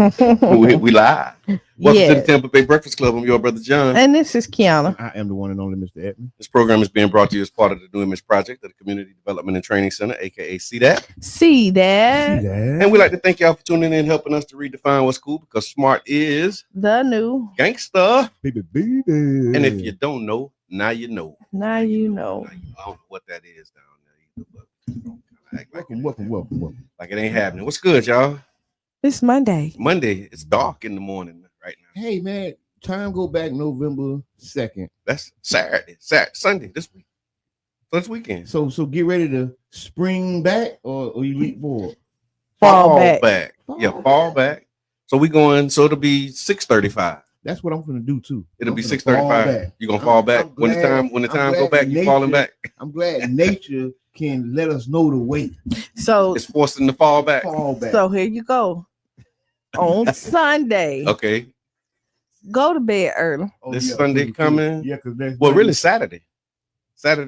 we live. Welcome to the Yes. Tampa Bay Breakfast Club. I'm your brother John. And this is Kiana. I am the one and only Mr. Edmund. This program is being brought to you as part of the New Image Project of the Community Development and Training Center, aka CDAT. See that? And we'd like to thank y'all for tuning in and helping us to redefine what's cool, because smart is The new. gangster. Baby. And if you don't know, now you know. Now you know. I don't know what that is down there either, but don't kinda act like Welcome. like it ain't happening. What's good, y'all? It's Monday. Monday. It's dark in the morning right now. Hey man, time go back November 2nd. That's Saturday, Sunday this week. So it's weekend. So get ready to spring back or you leap forward. Fall back. Yeah, fall back. So we going. So it'll be 6:35. That's what I'm gonna do too. It'll be I'm finna 6:35. fall back. You gonna fall back I'm when glad- the I'm time go glad back. You nature- falling back. I'm glad nature can let us know the way. So It's forcing to fall back. Fall back. so here you go. On Sunday, Okay. go to bed early. Oh, This Sunday coming? Yeah, because Well, really Saturday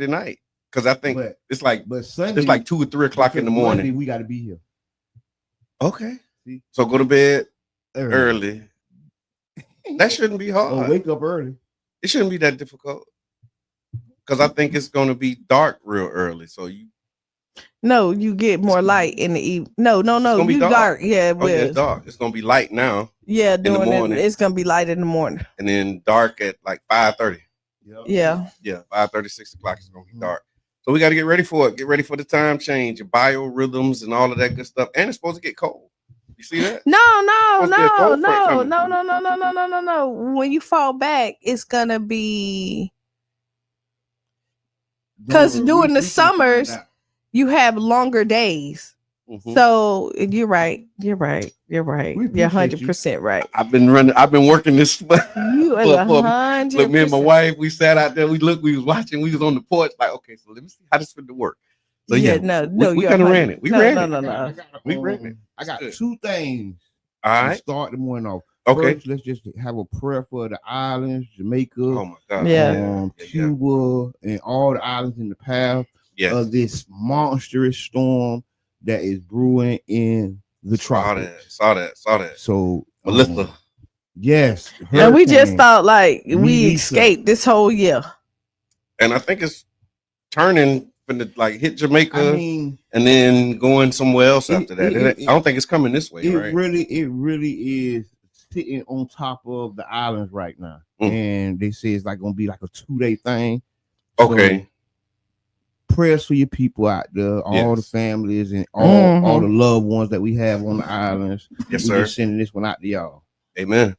night, because I think but it's like Sunday it's like 2 or 3 o'clock in the morning. Monday, we got to be here Okay. See? So go to bed early. That shouldn't be hard. Or wake up early. It shouldn't be that difficult, because I think it's going to be dark real early. So you No, you get more light in the evening. No. gonna be You dark. dark. Yeah, oh yeah, it's well, dark. It's going to be light now, yeah. the Doing morning. it's gonna be light in the morning. and then dark at like 5:30. Yeah. Yeah, 5:30, 6 o'clock is going to be dark. So we got to get ready for it. Get ready for the time change, your biorhythms, and all of that good stuff. And it's supposed to get cold. You see that? No. Supposed to be a cold front coming. No. When you fall back, it's gonna be because during the summers you have longer days. Mhm. So you're right. You're We You're appreciate 100% right. I've been working this. You are Look, 100%. me and my wife, we sat out there. We was watching. We was on the porch, like, okay, so let me see how this fit to work. So Yeah, yeah, no, we you're kind of 100 ran it. We no, ran no, it. no, no. We ran it. I got Good. 2 things All to right. start the morning off. Okay. First, let's just have a prayer for the islands, Jamaica, Oh my God. Yeah. Cuba, and all the islands in the path Yes. of this monstrous storm that is brewing in the tropics. Saw that. So, Melissa. yes, And we just hurricane. thought like we Lisa. escaped this whole year. And I think it's turning from the like hit Jamaica I mean, and then going somewhere else It- after that. it- I don't think it's coming this way, it right? really is sitting on top of the islands right now, Mm. and they say it's like gonna be like a 2-day thing. So, Okay. prayers for your people out there, all the Yes. families and all Mhm. the loved ones that we have on the islands. Yes, We sir. just sending this one out to y'all. Amen.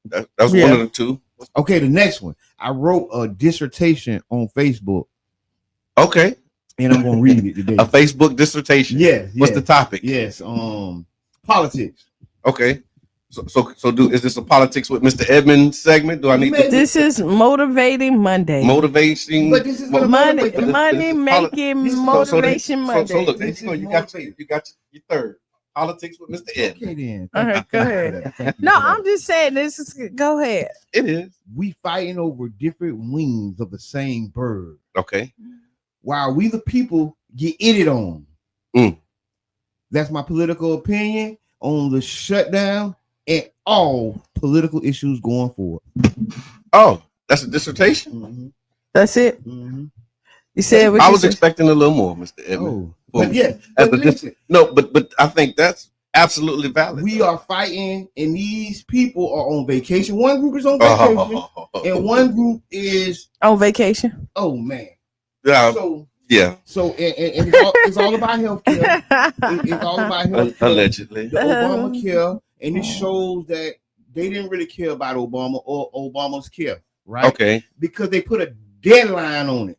That's Yeah. one of the two. Okay, the next one. I wrote a dissertation on Facebook, Okay. and I'm gonna read it today. A Facebook dissertation. Yes. What's the topic? Yes. Politics. Okay. So is this a politics with Mr. Edmund segment? Do I need to This is motivating Monday. motivating? But this is Well, gonna Money, motivate them. money making this is- motivation Monday. So look, This you is got your third politics with Mr. Edmund. Okay, then. All right, go ahead. No, I'm just saying this is. Go ahead. It is We fighting over different wings of the same bird, okay. while we the people get it on. Mm. That's my political opinion on the shutdown and all political issues going forward. Oh, that's a dissertation. Mm-hmm. That's it. Mm-hmm. You said what I you was Mm. said. expecting a little more, Mr. Edmund. Oh, but yeah, As but a listen, No, but I think that's absolutely valid. we are fighting, and these people are on vacation. One group is on vacation, and one group is On vacation. oh man. yeah, So yeah, and it's all about healthcare. It's all about healthcare. allegedly. The Obamacare, and it shows that they didn't really care about Obama or Obama's care, right? Okay, Because they put a deadline on it.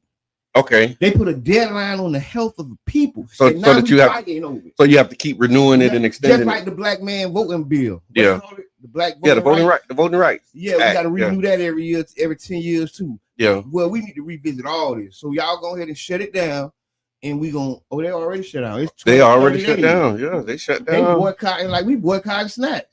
okay. They put a deadline on the health of the people. So And now that we you have fighting over it. so you have to keep renewing it and Just extending like it. the black man voting bill. What Yeah. you call it? The black Yeah, the voting right. right, the voting rights. Yeah, we Act, got to renew that every year, every 10 years too. Yeah. Well, we need to revisit all this. So y'all go ahead and shut it down. And we gonna they already shut down. It's They 20, already 30 shut days. down. Yeah, they shut They down. boycotting like we boycotting snacks.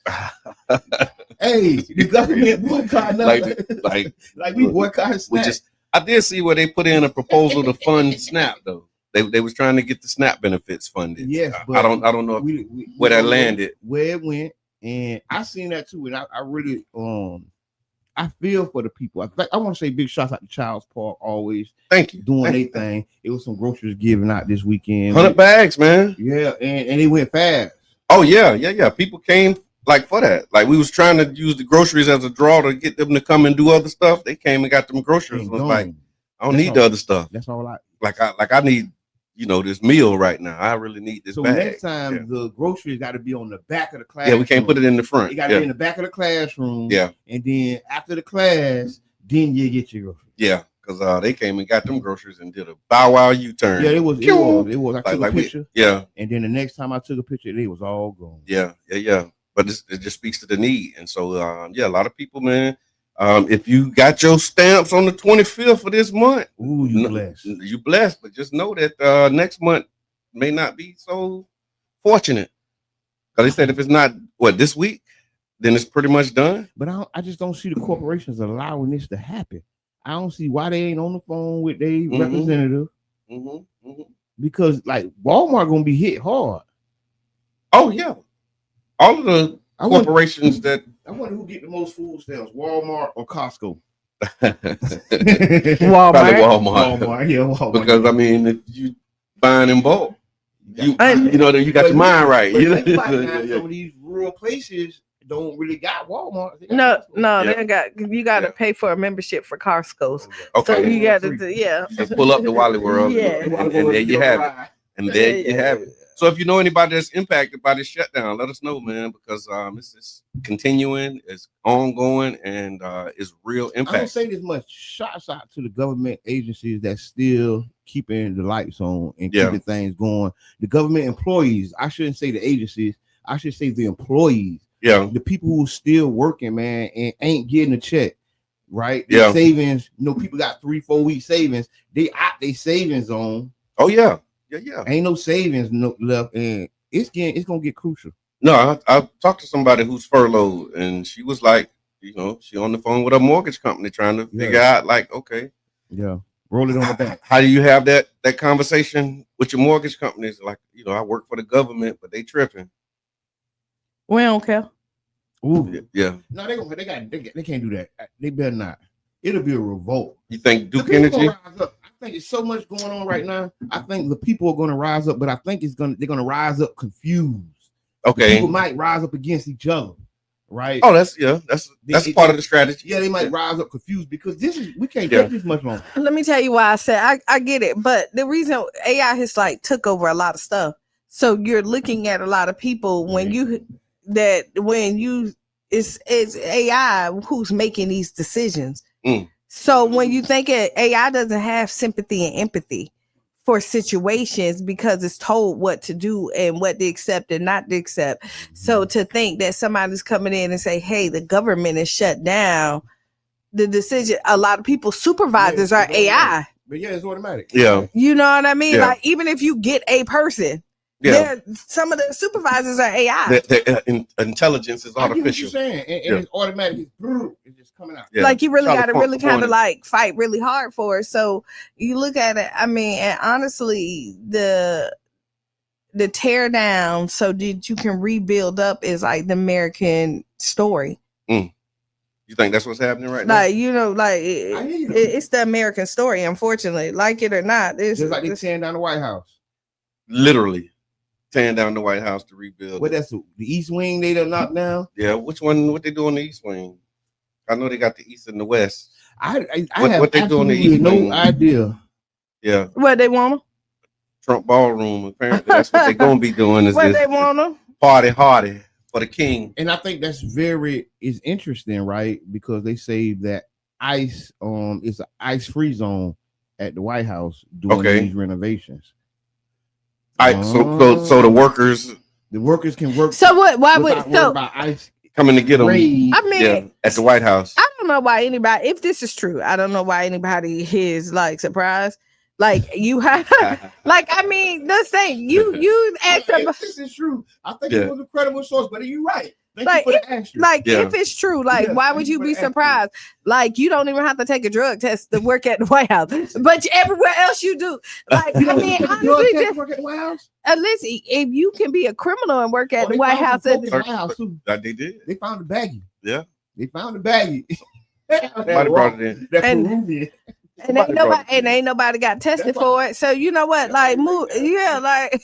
Hey, the government boycotting like we boycotting snacks. We just I did see where they put in a proposal to fund SNAP though. They was trying to get the SNAP benefits funded. Yes, I don't know we where that don't know landed. where it went. And I seen that too, and I really I feel for the people. I want to say big shots out to Child's Park, always Thank you. doing their thing. It was some groceries given out this weekend. 100 bags, man. Yeah, and it went fast. Oh yeah. People came like for that. Like we was trying to use the groceries as a draw to get them to come and do other stuff. They came and got them groceries. And was like, I don't need the other stuff. That's all I I need, this meal right now. I really need this bag. Next time the groceries got to be on the back of the class. Yeah, we can't put it in the front. It got to be in the back of the classroom. Yeah. And then after the class, then you get your groceries. Yeah, because they came and got them groceries and did a bow wow U-turn. Yeah, it was. I took a picture. Yeah. And then the next time I took a picture, it was all gone. Yeah. But it just speaks to the need. And so, a lot of people, man, if you got your stamps on the 25th of this month, ooh, you blessed. You blessed, but just know that next month may not be so fortunate. Because they said if it's not, this week, then it's pretty much done. But I just don't see the corporations allowing this to happen. I don't see why they ain't on the phone with their representative. Because, like, Walmart going to be hit hard. Oh, yeah. All of the corporations I wonder who get the most food stamps, Walmart or Costco. Walmart. Probably Walmart. Walmart. Because if you buying in bulk, you got your mind right. Some of these rural places don't really got Walmart. They got. You got to pay for a membership for Costco's. Okay. So you got to Just pull up the Wally World. Yeah. And there you have it. And there you have it. So if you know anybody that's impacted by this shutdown, let us know, man, because this is continuing, it's ongoing, and it's real impact. I don't say this much. Shots out to the government agencies that's still keeping the lights on and keeping things going. The government employees, I shouldn't say the agencies, I should say the employees. Yeah. The people who are still working, man, and ain't getting a check, right? Their savings, people got 3-4 week savings. They out their savings on. Oh, yeah. Yeah. Ain't no savings left, and it's gonna get crucial. No, I talked to somebody who's furloughed, and she was like, she on the phone with a mortgage company trying to figure out, like, okay, roll it on the back. How do you have that conversation with your mortgage companies? Like, I work for the government, but they tripping. We don't care. Ooh, yeah. No, they can't do that. They better not. It'll be a revolt. You think Duke Energy? I think it's so much going on right now. I think the people are going to rise up, but I think they're going to rise up confused. Okay. The people might rise up against each other, right? Oh, that's part of the strategy. Yeah, they might rise up confused because we can't take this much longer. Let me tell you why I said I get it, but the reason AI has took over a lot of stuff. So you're looking at a lot of people it's AI who's making these decisions. So when you think AI doesn't have sympathy and empathy for situations because it's told what to do and what to accept and not to accept. So to think that somebody's coming in and say, hey, the government is shut down, the decision, a lot of people's supervisors are AI. But it's automatic. Yeah. You know what I mean? Yeah. Like, even if you get a person, some of the supervisors are AI. The intelligence is artificial. I get what you're saying, and it's automatic. It's just coming out. Yeah. Like you really got to really kind of fight really hard for it. So you look at it. I mean, and honestly, the tear down so that you can rebuild up is like the American story. You think that's what's happening right now? Like it's the American story. Unfortunately, like it or not, it's just like they tearing down the White House. Literally. Tearing down the White House to rebuild. What that's the East Wing they done knocked down? Yeah, which one? What they do on the East Wing? I know they got the East and the West. I have what they do on the East Wing? No idea. Yeah. What they want? Trump ballroom. Apparently, that's what they're gonna be doing. Is what they want them? Party hardy for the king. And I think that's is interesting, right? Because they say that it's an ice-free zone at the White House doing these renovations. So the workers can work. So what? Why would ice coming to get them? I mean, at the White House. I don't know why anybody. If this is true, I don't know why anybody is surprised. Like you have, I mean, this thing you asked them. This is true. I think it was a credible source, but you're right. Like, if it's true, like, why would you be surprised? Like, you don't even have to take a drug test to work at the White House, but everywhere else you do. Like, I mean, honestly, just work at the White House. Listen, if you can be a criminal and work at the White House, they did. They found the baggie. Yeah, they found the baggie. Somebody brought it in. That Peruvian. And ain't nobody got tested for it. So you know what? Like, like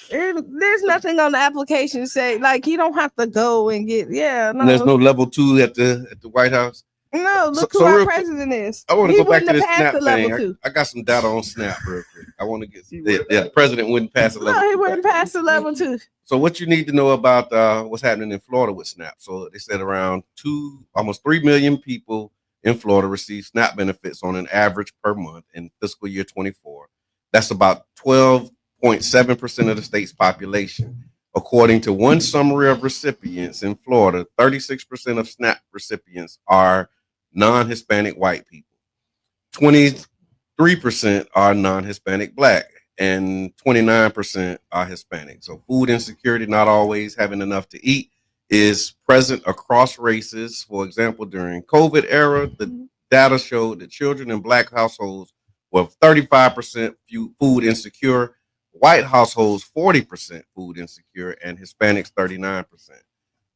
there's nothing on the application to say like you don't have to go and get. No. There's no level 2 at the White House. No, look who our president is. I want to go back to the SNAP thing. I got some data on SNAP real quick. I want to get the president wouldn't pass a level 2. No, he wouldn't pass the level 2. So what you need to know about what's happening in Florida with SNAP. So they said around almost 3 million people in Florida receive SNAP benefits on an average per month in fiscal year 24. That's about 12.7% of the state's population. According to one summary of recipients in Florida, 36% of SNAP recipients are non-Hispanic white people. 23% are non-Hispanic Black, and 29% are Hispanic. So food insecurity, not always having enough to eat, is present across races. For example, during COVID era, the data showed that children in Black households were 35% food insecure, white households 40% food insecure, and Hispanics 39%.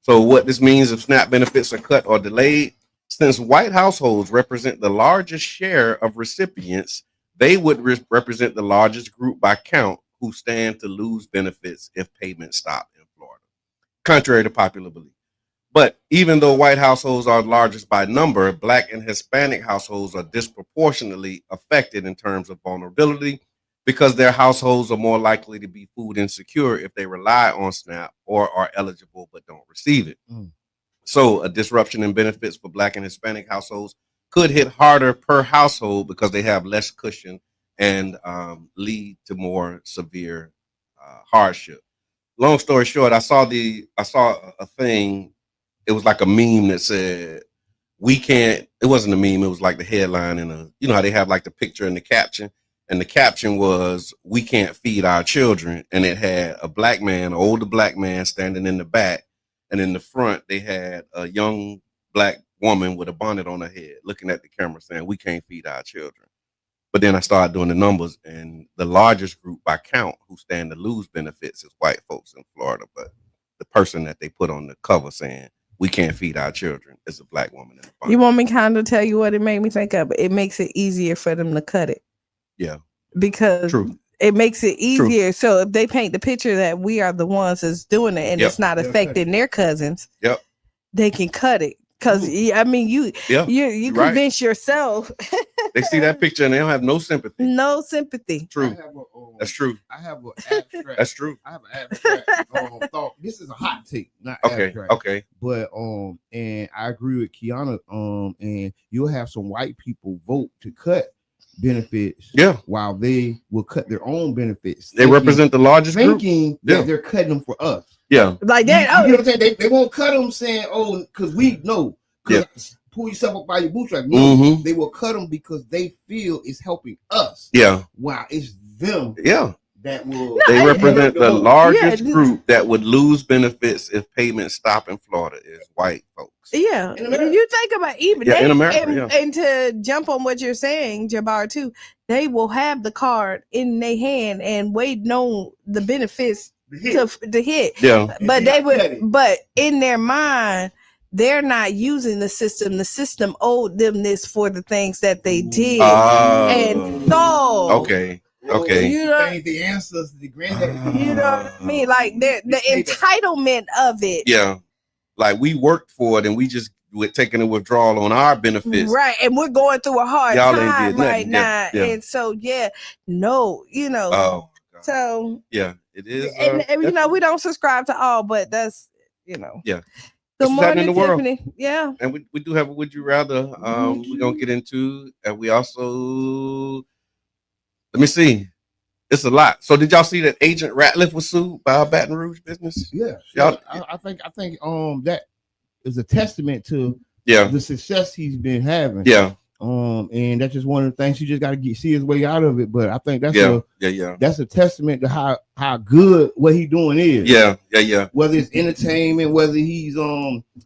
So what this means if SNAP benefits are cut or delayed, since white households represent the largest share of recipients, they would represent the largest group by count who stand to lose benefits if payments stop in Florida, contrary to popular belief. But even though white households are largest by number, Black and Hispanic households are disproportionately affected in terms of vulnerability because their households are more likely to be food insecure if they rely on SNAP or are eligible but don't receive it. So a disruption in benefits for Black and Hispanic households could hit harder per household because they have less cushion and lead to more severe hardship. Long story short, I saw a thing. It was like a meme that said, it wasn't a meme. It was like the headline and you know how they have like the picture and the caption. And the caption was, "We can't feed our children." And it had a Black man, an older Black man standing in the back. And in the front, they had a young Black woman with a bonnet on her head looking at the camera saying, "We can't feed our children." But then I started doing the numbers, and the largest group by count who stand to lose benefits is white folks in Florida. But the person that they put on the cover saying, "We can't feed our children," is a Black woman in the bonnet. You want me kind of tell you what it made me think of? It makes it easier for them to cut it. Yeah. Because it makes it easier. True. So if they paint the picture that we are the ones that's doing it and it's not affecting their cousins, they can cut it. Because I mean, you convince yourself. They see that picture and they don't have no sympathy. No sympathy. True. That's true. I have an abstract. That's true. I have an abstract thought. This is a hot take, not abstract. Okay. But and I agree with Kiana. And you'll have some white people vote to cut benefits, while they will cut their own benefits. They represent the largest group. That they're cutting them for us. Yeah, like that. You know what I'm saying? They won't cut them saying, "Oh, because we know." Pull yourself up by your bootstraps. No, they will cut them because they feel it's helping us. Yeah. Wow, it's them. Yeah. That will. They represent the largest group that would lose benefits if payments stop in Florida is white folks. Yeah, you think about even in America, and to jump on what you're saying, Jabbar, too, they will have the card in their hand and waiting on the benefits to hit. Yeah, but they would, but in their mind, they're not using the system. The system owed them this for the things that they did, and so okay. You know, the ancestors, the granddaddy. You know what I mean? Like the entitlement of it. Yeah. Like we worked for it and we're taking a withdrawal on our benefits. Right. And we're going through a hard time right now. Yeah. And so, you know. Oh, so. Yeah, it is. And you know, we don't subscribe to all, but that's, you know. Yeah. Good morning, Tiffany. Yeah. And we do have a Would You Rather. We're going to get into, and we also, let me see. It's a lot. So did y'all see that Agent Ratliff was sued by a Baton Rouge business? Yeah. I think that is a testament to the success he's been having. Yeah. And that's just one of the things you just got to see his way out of it. But I think that's that's a testament to how good what he doing is. Yeah. Whether it's entertainment, whether he's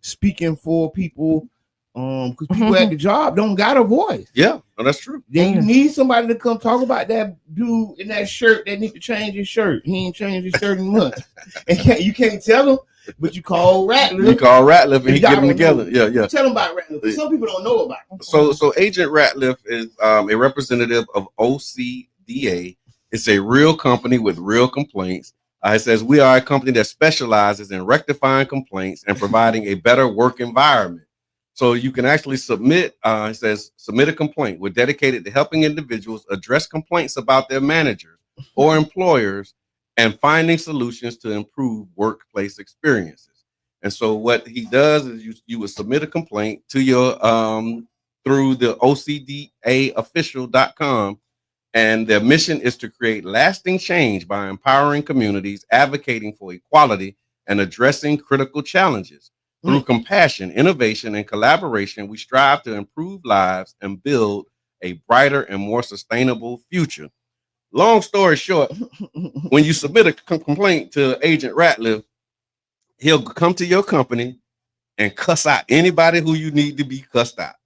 speaking for people, because people at the job don't got a voice. Yeah, no, that's true. Then you need somebody to come talk about that dude in that shirt that need to change his shirt. He ain't changed his shirt in months, and you can't tell him. But you call Ratliff. And he get them together. Yeah. Tell them about Ratliff. Some people don't know about him. So Agent Ratliff is a representative of OCDA. It's a real company with real complaints. It says we are a company that specializes in rectifying complaints and providing a better work environment. So you can actually submit. It says submit a complaint. We're dedicated to helping individuals address complaints about their managers or employers, and finding solutions to improve workplace experiences. And so what he does is you would submit a complaint to your through the OCDAofficial.com, and their mission is to create lasting change by empowering communities, advocating for equality, and addressing critical challenges. Through compassion, innovation, and collaboration, we strive to improve lives and build a brighter and more sustainable future. Long story short, when you submit a complaint to Agent Ratliff, he'll come to your company and cuss out anybody who you need to be cussed out.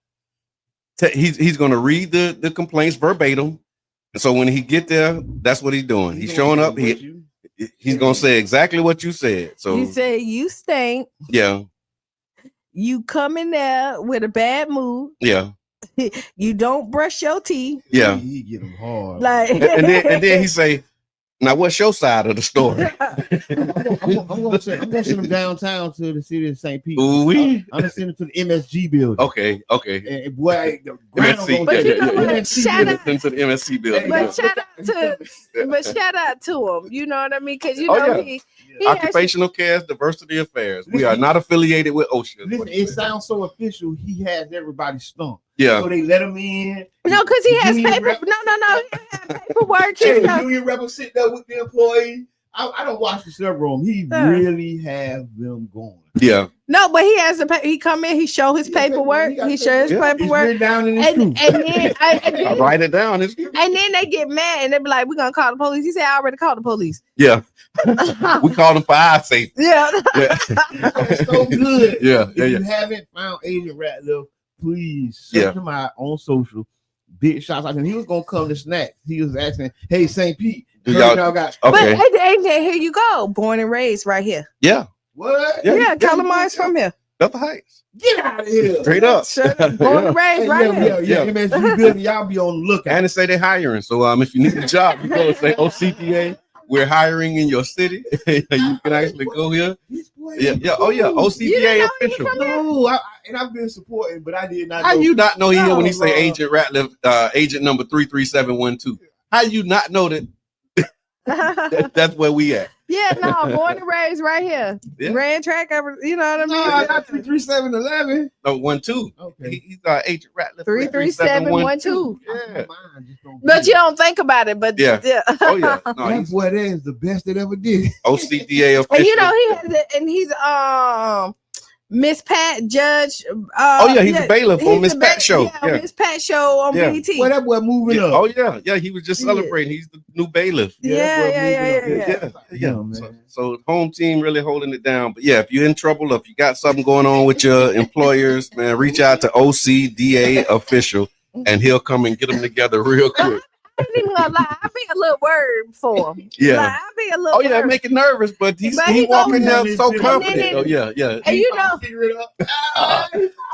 He's going to read the complaints verbatim. And so when he get there, that's what he's doing. He's showing up. He's going to say exactly what you said. So you say you stink. Yeah. You come in there with a bad mood. Yeah. You don't brush your teeth. Yeah. He get them hard. Like, and then he say, now what's your side of the story? I'm gonna send him downtown to the city of St. Pete. I'm gonna send him to the MSG building. Okay. And boy, the MSC. But you know what? Shout out to the MSC building. But shout out to him. You know what I mean? Because he Occupational Care, Diversity Affairs. We are not affiliated with OSHA. Listen, it sounds so official. He has everybody stumped. Yeah. So they let him in. No, because he has paper. No. He has paperwork. The union rep sit there with the employees. I don't watch the server room. He really have them going. Yeah. No, but he has he come in. He show his paperwork. He shows his paperwork. It's down in his and then I write it down. And then they get mad and they be like, "We're gonna call the police." He said, "I already called the police." Yeah. We called him for our safety. Yeah. That's so good. Yeah. If you haven't found Agent Ratliff, please search him out on social. Big shots out him. He was gonna come to snack. He was asking, "Hey, St. Pete, y'all got?" Okay. But here you go. Born and raised right here. Yeah. What? Yeah, Calamar's from here. Bethel Heights. Get out of here. Straight up. Born and raised right here. Yeah. MSG building, y'all be on the lookout. And they say they're hiring. So if you need a job, you go and say OCDA. We're hiring in your city. You can actually go here. Yeah. Oh yeah. OCDA official. No, I've been supporting, but I did not. How you not know here when he say Lord. Agent Ratliff, agent number 33712? How you not know that? That's where we at. Yeah, no, born and raised right here. Yeah. Ran track over, you know what I mean? No, not 33711. No, 12. Okay. He's Agent Ratliff. 33712. Yeah. But you don't think about it, but Yeah. Oh yeah. No, That boy, that is the best that ever did. OCDA official. And you know he has it, and he's Miss Pat Judge. He's the bailiff on Miss Pat show. Yeah, Miss Pat show on BET. Boy, that boy moving up. Oh yeah. He was just celebrating. He's the new bailiff. Yeah. So home team really holding it down. But yeah, if you're in trouble, if you got something going on with your employers, man, reach out to OCDA official, and he'll come and get them together real quick. I ain't even gonna lie. I be a little worried for him. Yeah. Like, I be a little. Oh yeah, worried. make it nervous, but he walking there so confident. Oh yeah. And you know,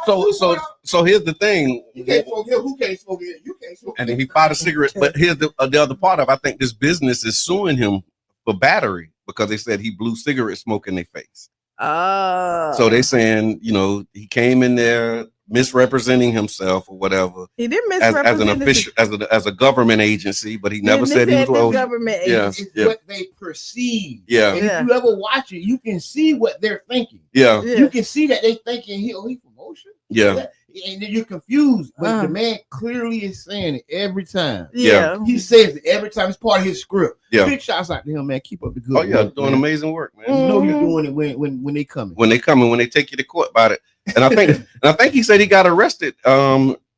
So here's the thing. You can't smoke here. Who can't smoke here? You can't smoke. And then he fired a cigarette. But here's the other part of. I think this business is suing him for battery because they said he blew cigarette smoke in their face. So they saying, he came in there misrepresenting himself or whatever. He didn't misrepresent as an official, as a government agency, but he never said he was government agency. It's what they perceive. Yeah. And if you ever watch it, you can see what they're thinking. Yeah. You can see that they thinking he promotion. Yeah. And then you're confused, but the man clearly is saying it every time. Yeah. He says it every time. It's part of his script. Yeah. Big shouts out to him, man. Keep up the good work. Oh yeah, doing man. amazing work, man. You know you're doing it when they coming. When they take you to court about it. And I think he said he got arrested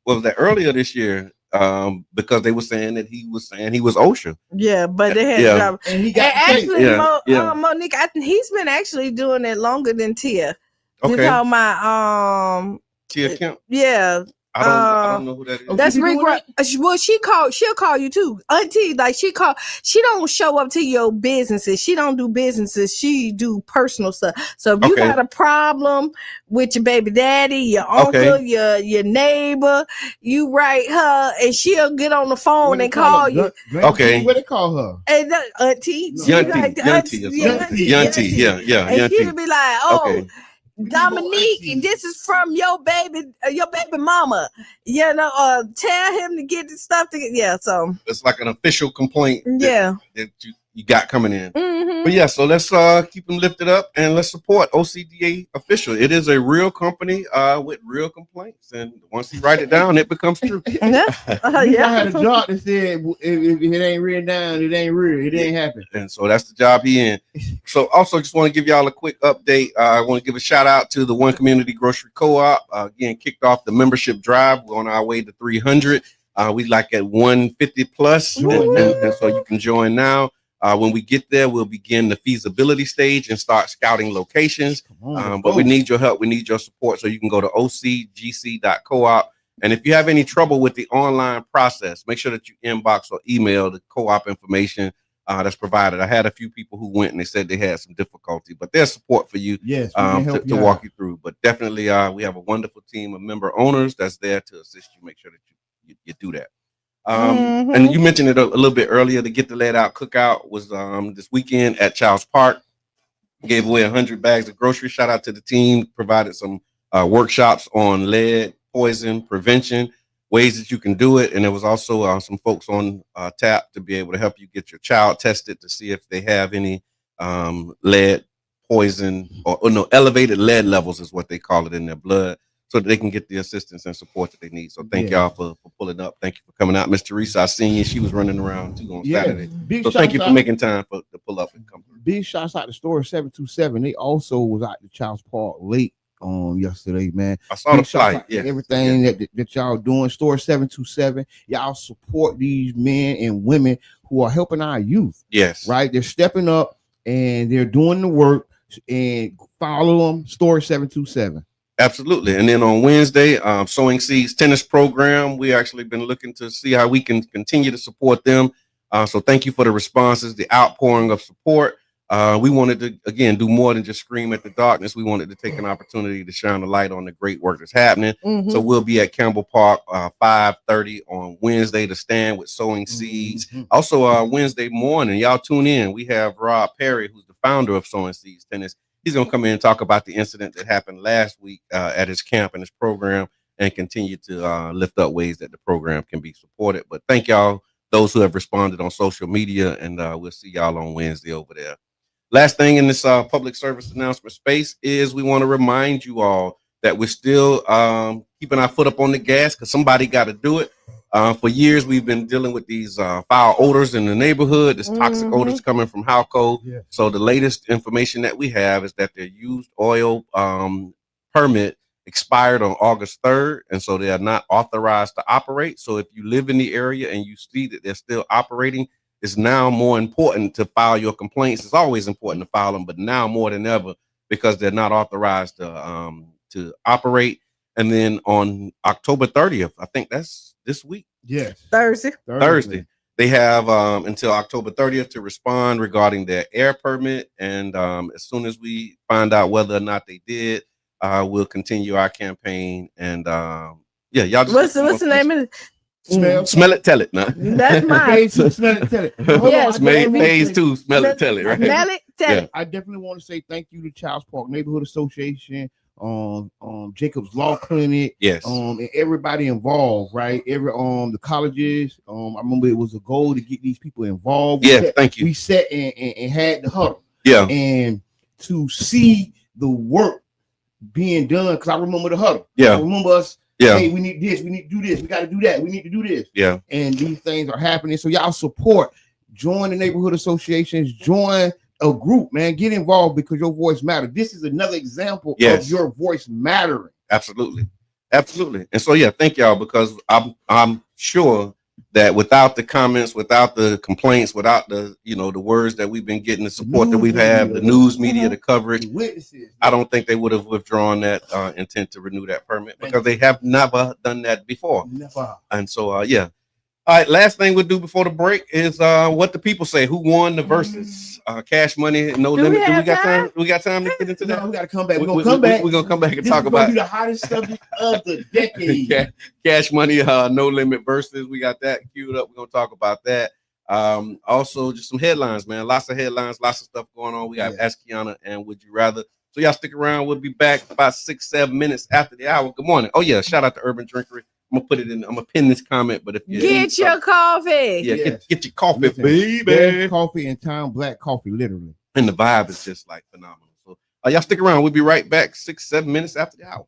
was that earlier this year, because they were saying that he was OSHA. Yeah, but they had Yeah. to drop. And he got Actually, Yeah. Monique, he's been actually doing it longer than Tia. You're Okay. talking about Tia Kemp. Yeah. I don't know who that is. That's Rick. Well, she'll call you too, Auntie. Like she don't show up to your businesses. She don't do businesses. She do personal stuff. So if you got a problem with your baby daddy, your uncle, your neighbor, you write her, and she'll get on the phone and call you. Okay. What they call her? And Auntie, Yunty. Yeah. And she'll be like, "Oh, Dominique, this is from your baby mama. You know, tell him to get the stuff together." Yeah, so it's like an official complaint. That you got coming in. Mm-hmm. But yeah, so let's keep them lifted up and let's support OCDA Official. It is a real company with real complaints, and once you write it down, it becomes true. Yeah. I had a job that said if it ain't written down, it ain't real. It ain't happen. And so that's the job he in. So also just want to give y'all a quick update. I want to give a shout out to the One Community Grocery Co-op. Again, kicked off the membership drive. We're on our way to 300. We like at 150 plus, and so you can join now. When we get there, we'll begin the feasibility stage and start scouting locations. But we need your help. We need your support. So you can go to ocgc.coop. And if you have any trouble with the online process, make sure that you inbox or email the co-op information that's provided. I had a few people who went and they said they had some difficulty, but there's support for you to walk you through. But definitely, we have a wonderful team of member owners that's there to assist you. Make sure that you do that. And you mentioned it a little bit earlier. The Get the Lead Out Cookout was this weekend at Childs Park. Gave away 100 bags of groceries. Shout out to the team. Provided some workshops on lead, poison prevention, ways that you can do it. And there was also some folks on tap to be able to help you get your child tested to see if they have any lead, poison, or no, elevated lead levels is what they call it in their blood, so that they can get the assistance and support that they need. So thank y'all for pulling up. Thank you for coming out. Miss Teresa, I seen you. She was running around too on Saturday. So thank you for making time to pull up and come through. Big shouts out to Store 727. They also was out to Childs Park late yesterday, man. I saw the flight. Yeah. Everything that y'all doing. Store 727. Y'all support these men and women who are helping our youth. Yes. Right? They're stepping up and they're doing the work, and follow them. Store 727. Absolutely. And then on Wednesday, Sowing Seeds tennis program, we actually been looking to see how we can continue to support them. So thank you for the responses, the outpouring of support. We wanted to, again, do more than just scream at the darkness. We wanted to take an opportunity to shine a light on the great work that's happening. So we'll be at Campbell Park 5:30 on Wednesday to stand with Sowing Seeds. Also, Wednesday morning, y'all tune in. We have Rob Perry, who's the founder of Sowing Seeds Tennis. He's going to come in and talk about the incident that happened last week at his camp and his program, and continue to lift up ways that the program can be supported. But thank y'all, those who have responded on social media, and we'll see y'all on Wednesday over there. Last thing in this public service announcement space is we want to remind you all that we're still keeping our foot up on the gas, because somebody got to do it. For years, we've been dealing with these foul odors in the neighborhood, this toxic odors coming from Halco. So the latest information that we have is that their used oil permit expired on August 3rd, and so they are not authorized to operate. So if you live in the area and you see that they're still operating, it's now more important to file your complaints. It's always important to file them, but now more than ever, because they're not authorized to operate. And then on October 30th, I think that's this week. Yes. Thursday. They have until October 30th to respond regarding their air permit. And as soon as we find out whether or not they did, we'll continue our campaign. And y'all just what's the name of it? Smell it, tell it. Nah. That's mine. Smell it, tell it. Yes, phase 2, smell it, tell it, right? Smell it, tell it. I definitely want to say thank you to Childs Park Neighborhood Association, Jacob's Law Clinic, yes, and everybody involved, right? The colleges. I remember it was a goal to get these people involved. Thank you. We sat and had the huddle. Yeah, and to see the work being done, because I remember the huddle. Yeah, I remember us. Yeah. Hey, we need this. We need to do this. We got to do that. We need to do this. Yeah. And these things are happening. So y'all support. Join the neighborhood associations. Join a group, man. Get involved, because your voice matters. This is another example of your voice mattering. Absolutely. Absolutely. And so, yeah, thank y'all, because I'm sure that without the comments, without the complaints, without the, the words that we've been getting, the support that we've had, the news media, the coverage, I don't think they would have withdrawn that intent to renew that permit, because they have never done that before. Never. And so, yeah. All right, last thing we'll do before the break is what the people say. Who won the versus? Cash Money, No Limit. Do we got time? We got time to get into that? No, we got to come back. We're gonna come back. We're gonna come back and talk about the hottest subject of the decade. Cash Money, No Limit versus. We got that queued up. We're gonna talk about that. Also, just some headlines, man. Lots of headlines, lots of stuff going on. We got Ask Kiana and Would You Rather. So y'all stick around. We'll be back about 6-7 minutes after the hour. Good morning. Oh yeah, shout out to Urban Drinkery. I'm gonna put it in. I'm gonna pin this comment. But if you get your coffee, get your coffee, baby. There's coffee in town, black coffee, literally. And the vibe is just like phenomenal. So y'all stick around. We'll be right back 6-7 minutes after the hour.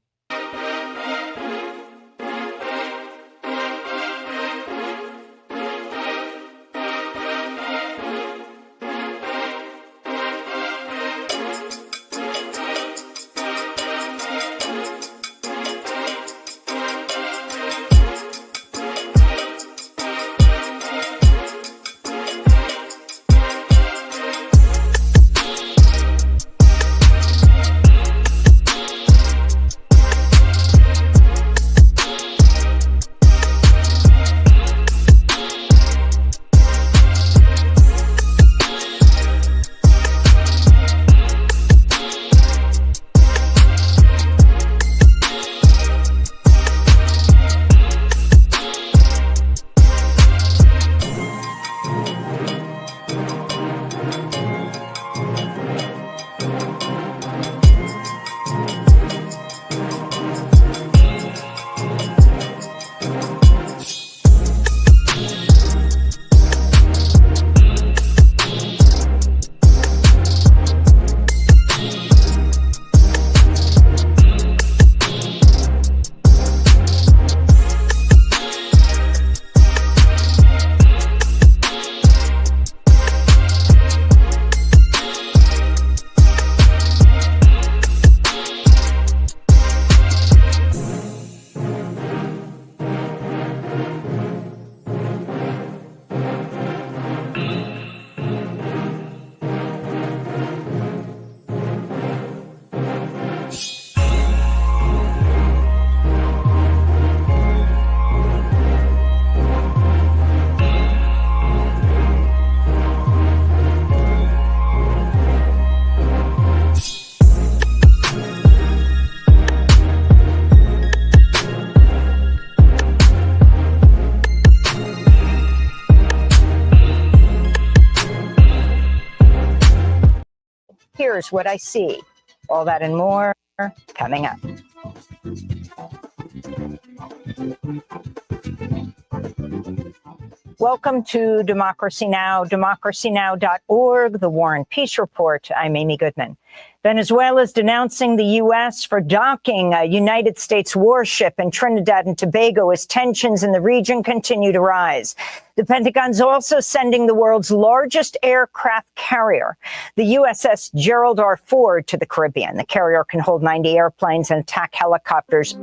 Here's what I see. All that and more coming up. Welcome to Democracy Now!, democracynow.org, the War and Peace Report. I'm Amy Goodman. Venezuela is denouncing the U.S. for docking a United States warship in Trinidad and Tobago as tensions in the region continue to rise. The Pentagon's also sending the world's largest aircraft carrier, the USS Gerald R. Ford, to the Caribbean. The carrier can hold 90 airplanes and attack helicopters.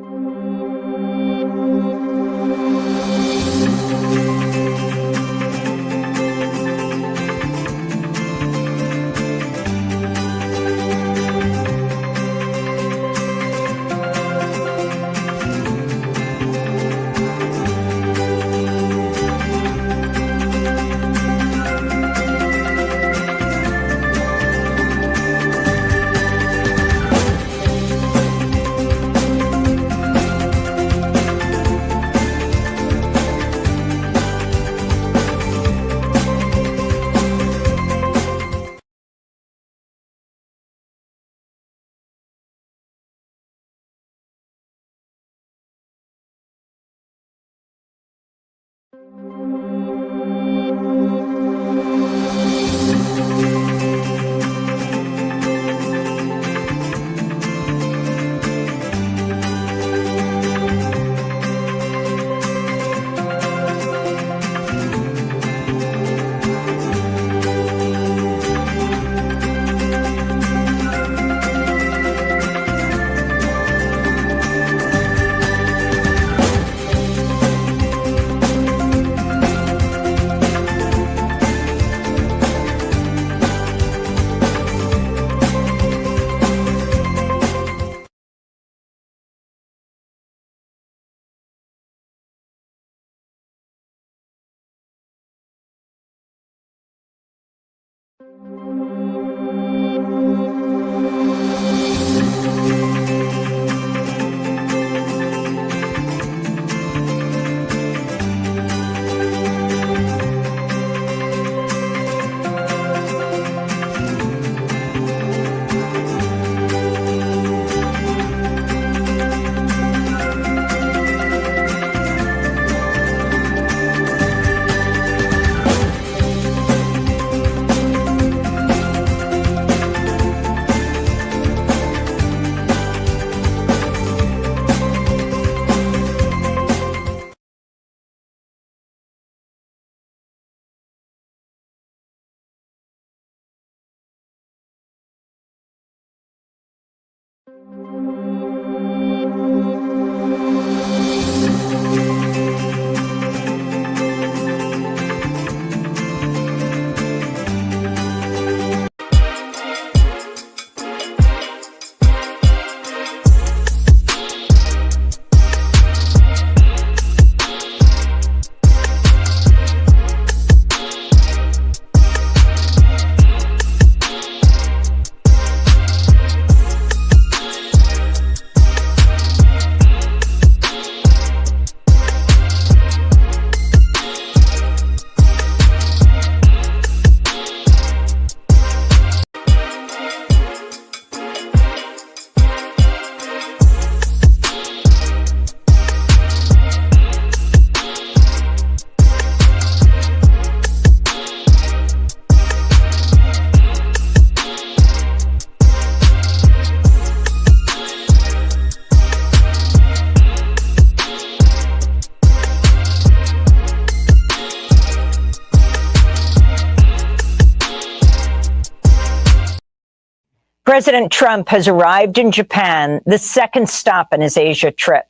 President Trump has arrived in Japan, the second stop on his Asia trip.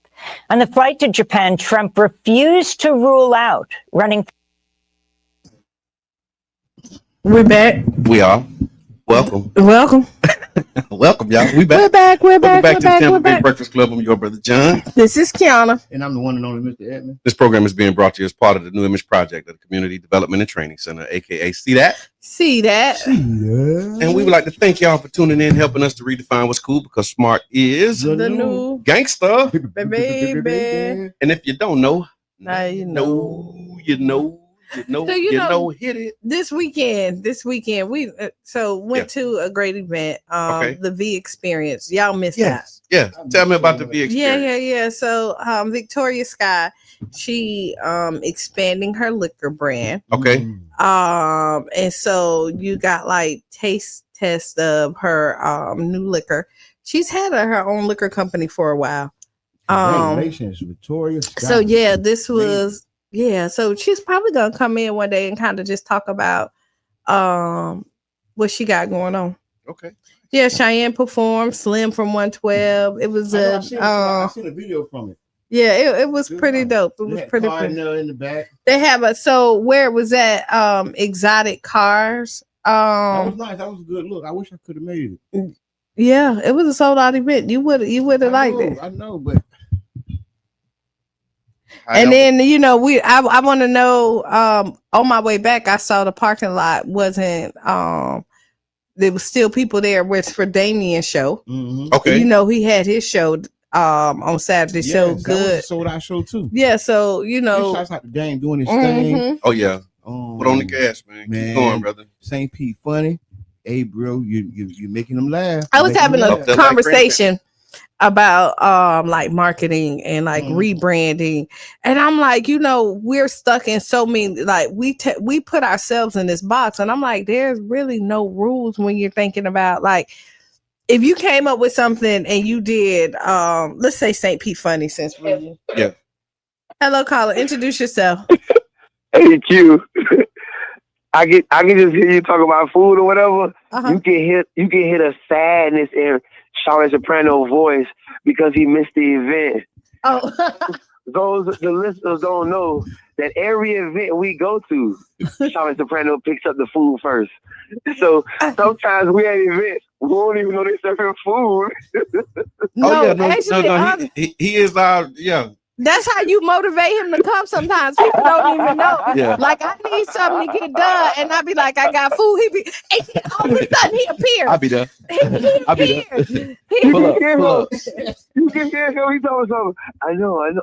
On the flight to Japan, Trump refused to rule out running. We're back. We are. Welcome. Welcome. Welcome, y'all. We back. We're back. We're Welcome back. back We're to back. the We're Tampa Bay back. Breakfast Club. I'm your brother John. This is Kiana. And I'm the one and only Mr. Edmund. This program is being brought to you as part of the New Image Project of the Community Development and Training Center, aka See That. See that? And we would like to thank y'all for tuning in, helping us to redefine what's cool, because smart is The new gangster. baby. And if you don't know, Now you know. So hit it. This weekend we went to a great event, Okay. the V Experience. Y'all missed that. Yes. Tell me about the V experience. Yeah. So Victoria Sky, she expanding her liquor brand. Okay. And so you got like taste test of her new liquor. She's had her own liquor company for a while. Congratulations, Victoria Sky. So yeah, this was so she's probably gonna come in one day and kind of just talk about what she got going on. Okay. Yeah, Cheyenne performed, Slim from 112. It was I seen a video from it. Yeah, it was pretty dope. It was pretty cool. In the back. They have where it was at Exotic Cars. That was nice. That was a good look. I wish I could have made it. Yeah, it was a sold out event. You would have liked it. I know, but and then I want to know. On my way back, I saw the parking lot wasn't. There was still people there. Where it's for Damien's show. Mm-hmm. Okay. He had his show on Saturday. Yes, so that good. was a sold out show too. Yeah. So Shots out to Dame doing his thing. Oh yeah. Put on the gas, man. Keep going, brother. St. Pete funny. Hey, bro, you're making them laugh. I was having a laugh. conversation about like marketing and like rebranding, and I'm like, we're stuck in so many, like we put ourselves in this box, and I'm like, there's really no rules when you're thinking about, like, if you came up with something and you did let's say St. Pete funny, since we hello caller, introduce yourself. Hey Q, I can just hear you talk about food or whatever. Uh-huh. You can hear the sadness in Charlie Soprano's voice because he missed the event. Oh. The listeners don't know that every event we go to, Charlie Soprano picks up the food first. So sometimes we at events, we don't even know they're serving food. He is our That's how you motivate him to come. Sometimes people don't even know. Yeah. Like I need something to get done, and I be like, I got food. He be, and all of a sudden he appears. I'll be there. I'll be there. He Pull up. You can hear him. He talking something. I know. I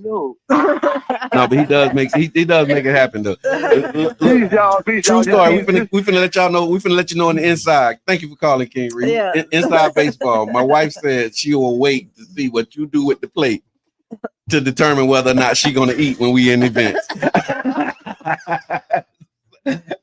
know. No, but he does make it happen though. Peace, y'all. True story. We finna let y'all know. We finna let you know on the inside. Thank you for calling, King Reed. Yeah. Inside baseball. My wife said she will wait to see what you do with the plate to determine whether or not she gonna eat when we in events.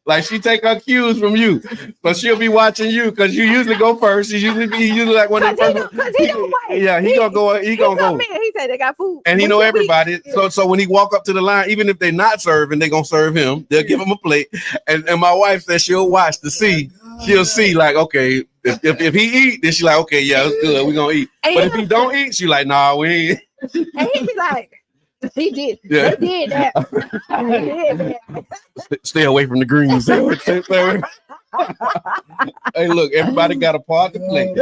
Like she take her cues from you, but she'll be watching you because you usually go first. He usually like one of the Because he don't wait. Yeah, he gonna go. He gonna go. He said they got food, And he know everybody. So when he walk up to the line, even if they're not serving, they gonna serve him. They'll give him a plate. And my wife says she'll watch to see. She'll see like, okay, if he eat, then she like, okay, yeah, it's good. We gonna eat. And But if he don't eat, she like, nah, we ain't. And he be like, he did. Yeah. He did that. He did that. Stay away from the greens. Stay away. Hey, look, everybody got a part to play.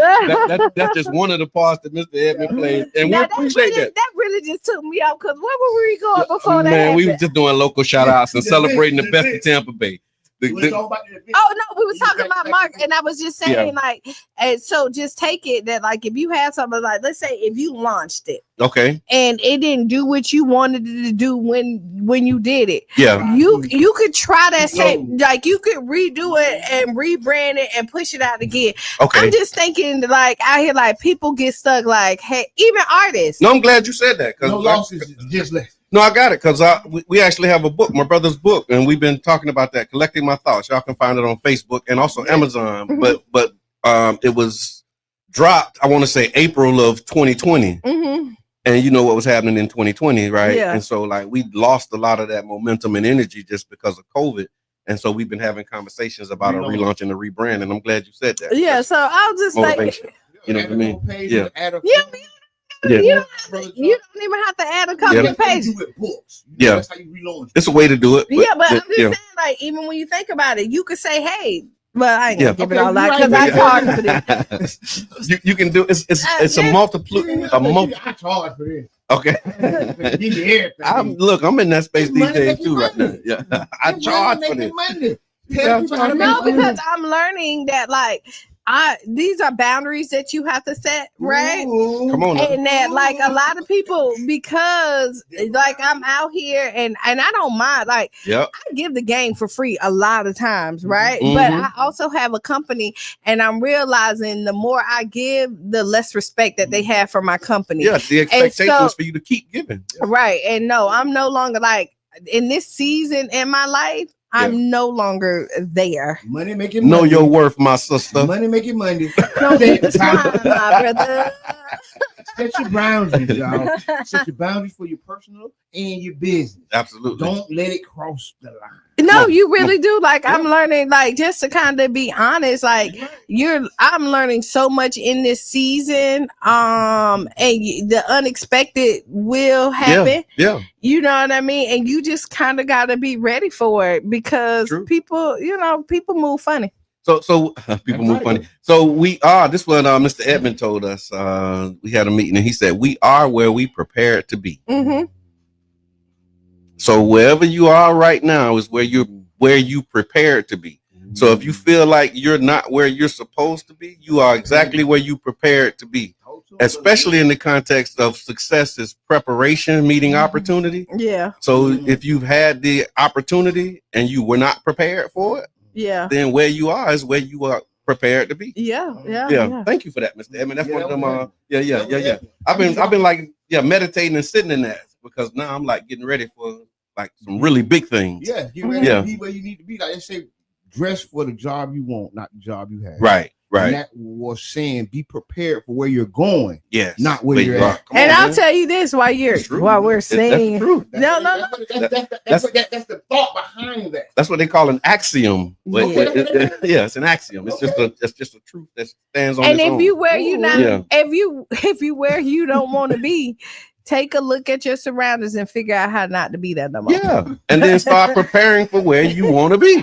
That's just one of the parts that Mr. Edmond plays, and we appreciate that. That really just took me out because where were we going before that? Man, we happened? was just doing local shout outs and celebrating the best of Tampa Bay. Oh no, we was talking about Mark, and I was just saying like, and so just take it that like if you have something like, let's say if you launched it, Okay. and it didn't do what you wanted it to do when you did it, Yeah. you could try that same, like you could redo it and rebrand it and push it out again. Okay. I'm just thinking like out here like people get stuck like, hey, even artists. No, I'm glad you said that because No losses, just less. No, I got it because we actually have a book, my brother's book, and we've been talking about that, collecting my thoughts. Y'all can find it on Facebook and also Amazon. Mm-hmm. But it was dropped, I want to say April of 2020, Mm-hmm. and you know what was happening in 2020, right? Yeah. And so like we lost a lot of that momentum and energy just because of COVID, and so we've been having conversations about a relaunch and a rebrand. And I'm glad you said that. Yeah, so I'll just Motivation. like, You know what I mean? Yeah. you don't even have to add a couple of pages. Yeah. That's how you relaunch. It's a way to do it. Yeah, but I'm just saying, like, even when you think about it, you could say, "Hey," well, I ain't gonna give it all out because I charge for this. You can do it's a multiple. I charge for this. Okay. I'm in that space these days too right now. Yeah, I charge for this. No, because I'm learning that like these are boundaries that you have to set, right? Come on. And that like a lot of people, because like I'm out here and I don't mind, like I give the game for free a lot of times, right? Mm-hmm. But I also have a company and I'm realizing the more I give, the less respect that they have for my company. Yeah, the expectation is for you to keep giving. Right. And no, I'm no longer like in this season in my life, I'm no longer there. Money making money. Know your worth, my sister. Money making money. No, time, my brother. Set your boundaries, y'all. Set your boundaries for your personal and your business. Absolutely. Don't let it cross the line. No, you really do. Like I'm learning, like just to kind of be honest, like I'm learning so much in this season. And the unexpected will happen. Yeah. You know what I mean? And you just kind of got to be ready for it because people move funny. So people move funny. So this is what Mr. Edmond told us. We had a meeting and he said, we are where we prepared to be. Mm-hmm. So wherever you are right now is where you prepared to be. So if you feel like you're not where you're supposed to be, you are exactly where you prepared to be. Especially in the context of success is preparation, meeting opportunity. Yeah. So if you've had the opportunity and you were not prepared for it, then where you are is where you are prepared to be. Yeah. Thank you for that, Mr. Edmond. That's one of them. Yeah. I've been like meditating and sitting in that because now I'm like getting ready for like some really big things. Yeah, get ready to be where you need to be. Like they say, dress for the job you want, not the job you have. Right. And that was saying be prepared for where you're going. Yes. Not where you're at. And I'll tell you this while we're saying No. That's the thought behind that. That's what they call an axiom. It's an axiom. It's just a truth that stands on its own. And if you where you not if you where you don't want to be, take a look at your surroundings and figure out how not to be there no more. Yeah. And then start preparing for where you want to be.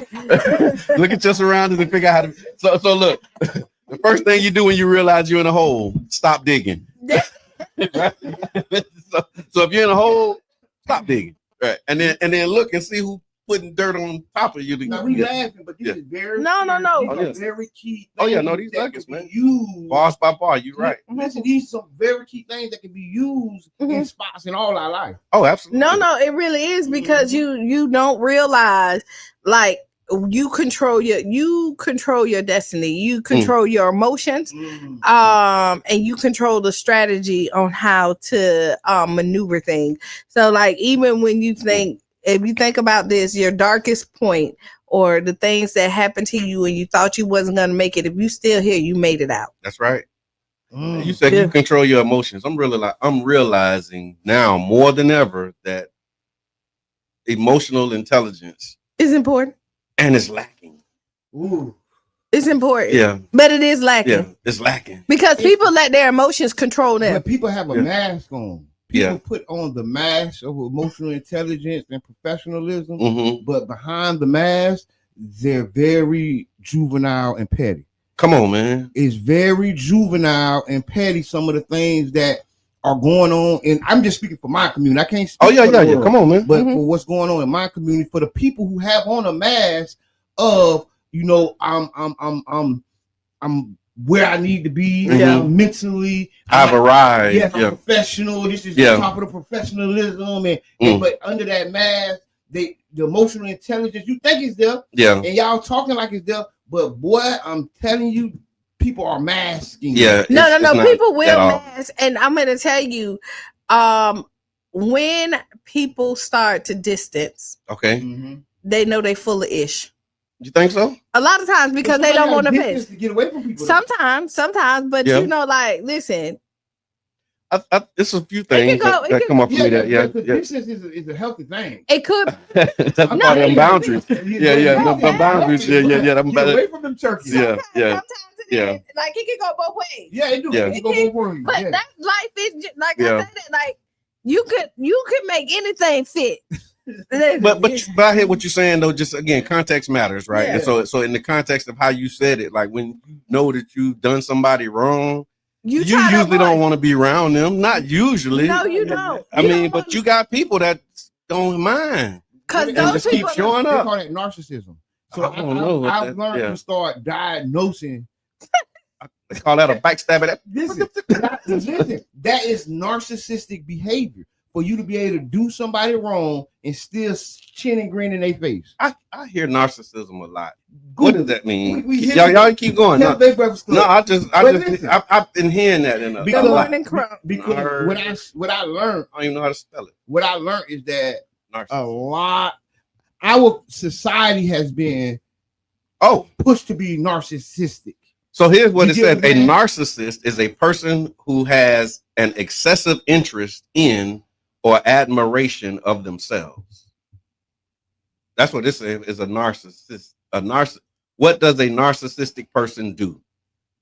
Look at your surroundings and figure out how to. So look, the first thing you do when you realize you're in a hole, stop digging. so if you're in a hole, stop digging. Right. And then look and see who putting dirt on top of you. Now we laughing, but this is very no. These are very key. These nuggets, man. Bars by bar, you're right. Listen, these are some very key things that can be used in spots in all our life. Oh, absolutely. No, it really is because you don't realize like you control your destiny, you control your emotions, and you control the strategy on how to maneuver things. So like even when you think, if you think about this, your darkest point or the things that happened to you and you thought you wasn't going to make it, if you still here, you made it out. That's right. You said you control your emotions. I'm realizing now more than ever that emotional intelligence is important and it's lacking. Ooh. It's important. Yeah. But it is lacking. Yeah, it's lacking. Because people let their emotions control them. But people have a mask on. People put on the mask of emotional intelligence and professionalism, but behind the mask, they're very juvenile and petty. Come on, man. It's very juvenile and petty, some of the things that are going on. And I'm just speaking for my community. I can't speak for the world, come on, man. But for what's going on in my community, for the people who have on a mask of, I'm where I need to be mentally. I've arrived. Yes, I'm professional. This is the top of the professionalism. And but under that mask, the emotional intelligence, you think it's there. Yeah. And y'all talking like it's there. But boy, I'm telling you, people are masking. Yeah. No. People will mask. And I'm gonna tell you, when people start to distance, they know they full of ish. You think so? A lot of times because they don't want to pay. To get away from people. Sometimes, but like, listen. It's a few things that come up for me. Distance is a healthy thing. It could. That's part of them boundaries. The boundaries. Get away from them turkeys. Sometimes like it can go both ways. Yeah, it do. It can go both ways. But that life is just, like I said, like you could make anything fit. But I hear what you're saying though. Just again, context matters, right? And so in the context of how you said it, like when you know that you've done somebody wrong, you usually don't want to be around them. Not usually. No, you don't. I mean, but you got people that don't mind because those just keep showing up. They call that narcissism. So I've learned to start diagnosing. They call that a backstabber. Listen, that is narcissistic behavior. For you to be able to do somebody wrong and still chin and grin in their face. I hear narcissism a lot. What does that mean? Y'all keep going. I've been hearing that in because what I learned, I don't even know how to spell it. What I learned is that our society has been pushed to be narcissistic. So here's what it says: a narcissist is a person who has an excessive interest in or admiration of themselves. That's what this is, a narcissist. What does a narcissistic person do?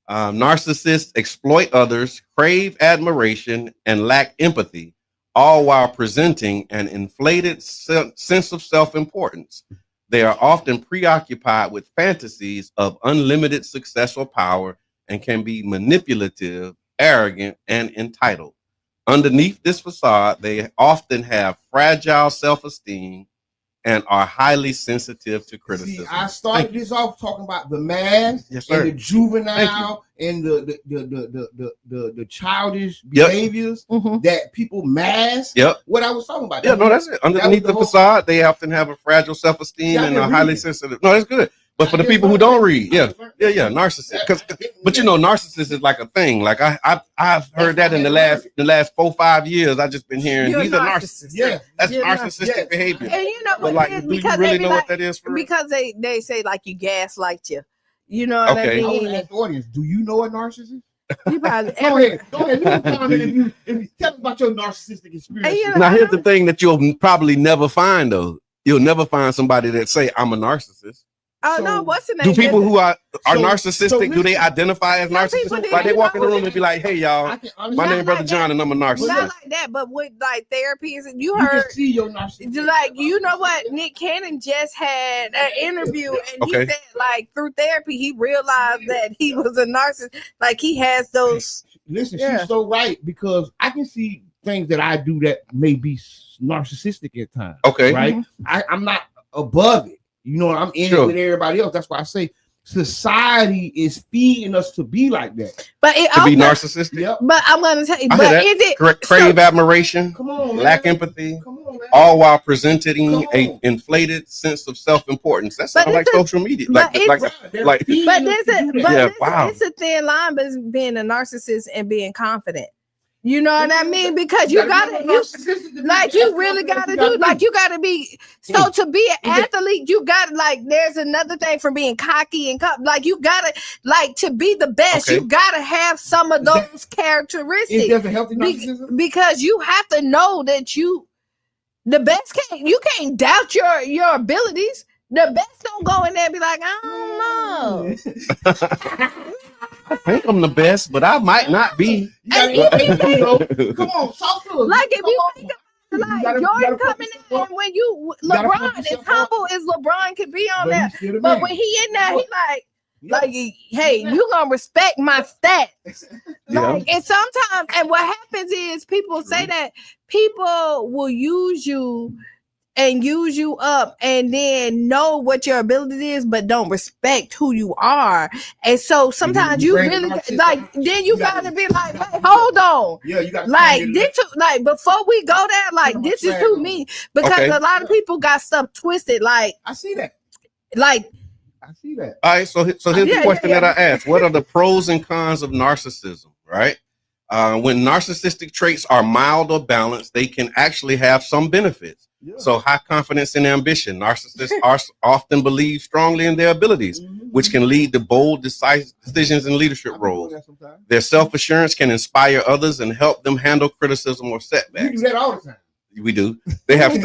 Narcissists exploit others, crave admiration, and lack empathy, all while presenting an inflated sense of self-importance. They are often preoccupied with fantasies of unlimited success or power and can be manipulative, arrogant, and entitled. Underneath this facade, they often have fragile self-esteem and are highly sensitive to criticism. See, I started this off talking about the mask and the juvenile and the childish behaviors that people mask. What I was talking about. That's it. Underneath the facade, they often have a fragile self-esteem and are highly sensitive. No, that's good. But for the people who don't read, narcissist. But narcissist is like a thing. Like I've heard that in the last 4-5 years. I've just been hearing these are narcissists. Yeah, that's narcissistic behavior. And you know what? Like, do you really know what that is? Because they say like you gaslight you. You know what I mean? I want to ask the audience: do you know a narcissist? You probably go ahead. If you tell me about your narcissistic experience. Now here's the thing that you'll probably never find though. You'll never find somebody that say I'm a narcissist. Oh, So, no, what's the name? Do people who are So narcissistic, do they identify as narcissists? Like they walk in the room and be like, hey, y'all, my name is Brother John and I'm a narcissist. Not like that, but with like therapies, you you heard. can see your narcissism. Like, you know what? Nick Cannon just had an interview and he said, like, through therapy, he realized that he was a narcissist. Like, he has those. Listen, she's so right, because I can see things that I do that may be narcissistic at times. Okay. Right? I'm not above it. You know, I'm in it with everybody else. That's why I say society is feeding us to be like that. But it to be narcissistic. Yep. But I'm gonna tell you, but is it crave admiration, come on, lack empathy, all while presenting a inflated sense of self-importance? That sounds like social media. It's a thin line between being a narcissist and being confident. You know what I mean? Because you gotta, you really gotta do, like, you gotta be. So to be an athlete, you gotta, like, there's another thing from being cocky and like, you gotta, like, to be the best, you gotta have some of those characteristics. Is there a healthy narcissism? Because you have to know that the best you can't doubt your abilities. The best don't go in there and be like, I don't know. I think I'm the best, but I might not be. Come on, talk to us. Like, if you think about it, like, Jordan coming in, and when LeBron, as humble as LeBron could be on that, but when he in there, he like, hey, you gonna respect my stats. Like, and sometimes, and what happens is people say that people will use you and use you up and then know what your ability is, but don't respect who you are. And so sometimes you really, like, then you gotta be like, hey, hold on. Yeah, you gotta, like, before we go there, like, this is who me, because a lot of people got stuff twisted. Like, I see that. Like, I see that. All right, so here's the question that I asked. What are the pros and cons of narcissism, right? When narcissistic traits are mild or balanced, they can actually have some benefits. Yeah. So high confidence and ambition. Narcissists often believe strongly in their abilities, which can lead to bold, decisive decisions in leadership roles. Their self-assurance can inspire others and help them handle criticism or setbacks. You do that all the time. We do. They have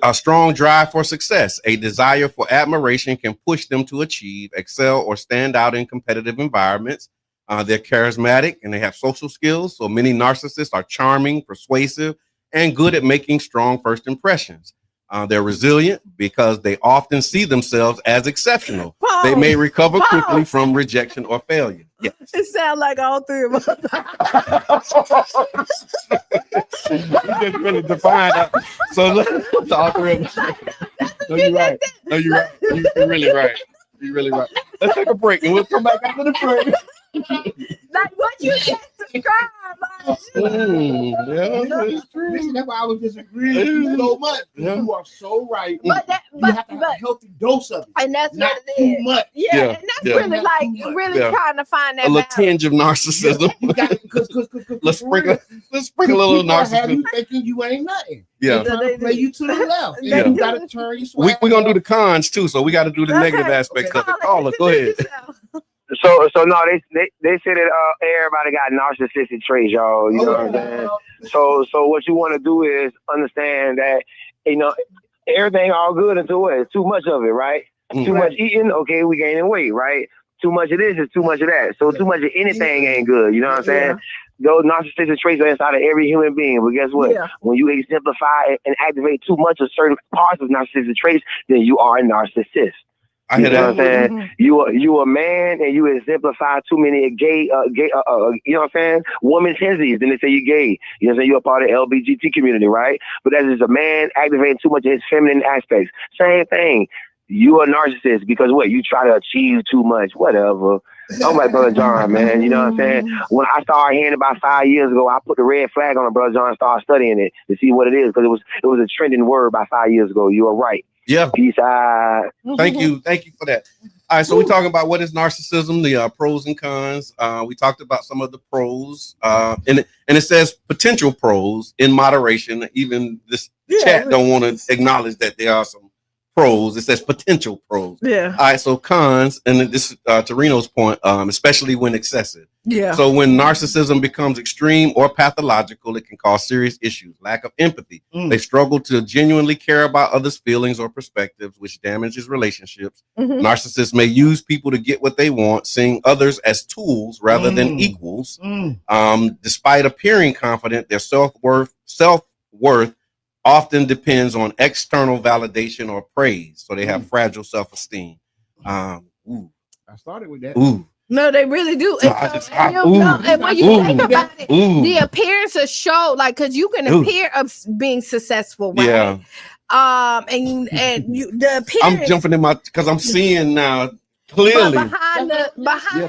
a strong drive for success. A desire for admiration can push them to achieve, excel, or stand out in competitive environments. They're charismatic and they have social skills. So many narcissists are charming, persuasive, and good at making strong first impressions. They're resilient because they often see themselves as exceptional. They may recover quickly from rejection or failure. Yes. It sounds like all three of us. We just really defined that. So all three of us. No, you're right. No, you're right. You're really right. You're really right. Let's take a break and we'll come back after the break. Like what you said, subscribe. Listen, that's why I was disagreeing so much. Yeah. You are so right. You have to have a healthy dose of it. And that's not what it is. Too much. Yeah, and that's really like trying to find that. A little tinge of narcissism. Let's sprinkle a little narcissism. Have you thinking you ain't nothing? Yeah. They play you to the left. Yeah. You gotta turn your swag. We're gonna do the cons too, so we got to do the negative aspects of it. Caller, go ahead. So no, they say that everybody got narcissistic traits, y'all. You know what I'm saying? So what you want to do is understand that, you know, everything all good until it's too much of it, right? Too much eating, okay, we gaining weight, right? Too much of this is too much of that. So too much of anything ain't good. You know what I'm saying? Those narcissistic traits are inside of every human being. But guess what? When you exemplify and activate too much of certain parts of narcissistic traits, then you are a narcissist. I hear that. What I'm saying? You a man and you exemplify too many gay, you know what I'm saying? Woman tendencies, then they say you gay. You know what I'm saying? You're a part of the LGBT community, right? But that is a man activating too much of his feminine aspects. Same thing. You a narcissist because what? You try to achieve too much, whatever. I'm like Brother John, man. You know what I'm saying? When I started hearing about 5 years ago, I put the red flag on it, Brother John, and started studying it to see what it is because it was a trending word by 5 years ago. You are right. Yeah. Peace out. Thank you for that. All right, so we're talking about what is narcissism, the pros and cons. We talked about some of the pros, and it says potential pros in moderation. Even this chat don't want to acknowledge that there are some pros. It says potential pros. Yeah. All right. So cons, and this to Reno's point, especially when excessive. Yeah. So when narcissism becomes extreme or pathological, it can cause serious issues. Lack of empathy. They struggle to genuinely care about others' feelings or perspectives, which damages relationships. Narcissists may use people to get what they want, seeing others as tools rather than equals. Despite appearing confident, their self-worth often depends on external validation or praise. So they have fragile self-esteem. I started with that. No, they really do. And when you think about it, the appearance of show, like, because you can appear of being successful, right? Yeah. And the appearance. I'm jumping in because I'm seeing now clearly. Behind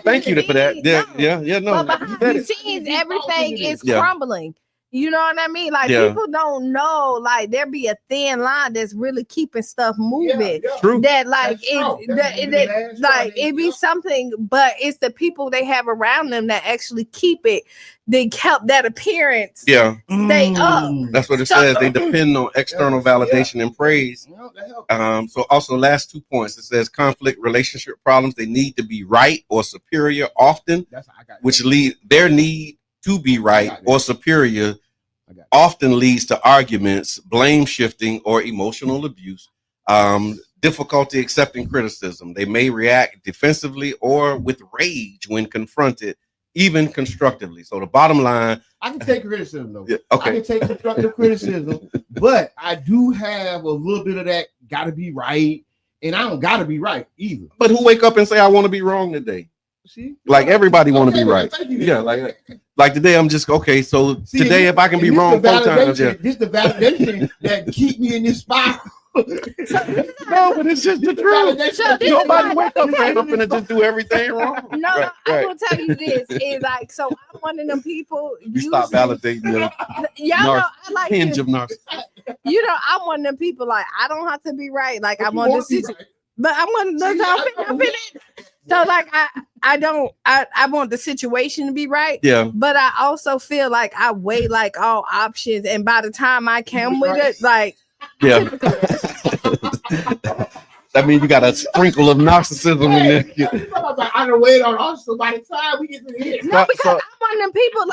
thank you for that. No. But behind the scenes, everything is crumbling. You know what I mean? Like, people don't know, like, there be a thin line that's really keeping stuff moving. True. That, like, it be something, but it's the people they have around them that actually keep it. They help that appearance stay up. That's what it says. They depend on external validation and praise. So also last 2 points, it says conflict relationship problems. They need to be right or superior often, which lead their need to be right or superior often leads to arguments, blame shifting, or emotional abuse. Difficulty accepting criticism. They may react defensively or with rage when confronted, even constructively. So the bottom line, I can take criticism though. Yeah, okay. I can take constructive criticism, but I do have a little bit of that gotta be right, and I don't gotta be right either. But who wake up and say I want to be wrong today? See, like everybody want to be right. Yeah, like today I'm just okay. So today, if I can be wrong 4 times, this the validation that keep me in this spot. No, but it's just the truth. Nobody wake up saying I'm gonna just do everything wrong. No, I will tell you this is like, so I'm one of them people. You stop validating the hinge of narcissism. You know, I'm one of them people. Like, I don't have to be right. Like, I want to see, but I want to. So like I want the situation to be right. Yeah. But I also feel like I weigh like all options, and by the time I come with it, like that means you got a sprinkle of narcissism in there. I don't wait on us. So by the time we get to here, no, because I'm one of them people.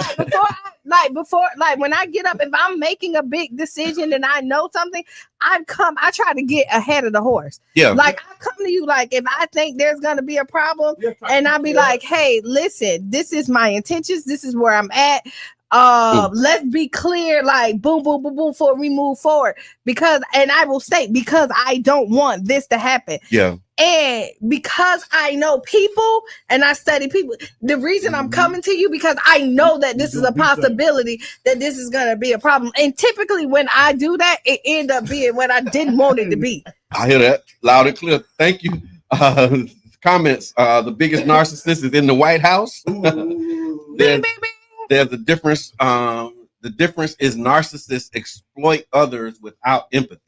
Like when I get up, if I'm making a big decision and I know something, I try to get ahead of the horse. Yeah. Like I come to you, like if I think there's gonna be a problem, and I'll be like, hey, listen, this is my intentions. This is where I'm at. Let's be clear, like boom, boom, boom, boom, before we move forward. And I will state, because I don't want this to happen. Yeah. And because I know people and I study people, the reason I'm coming to you, because I know that this is a possibility that this is going to be a problem. And typically when I do that, it end up being what I didn't want it to be. I hear that loud and clear. Thank you. Comments. The biggest narcissist is in the White House. There's a difference. The difference is narcissists exploit others without empathy.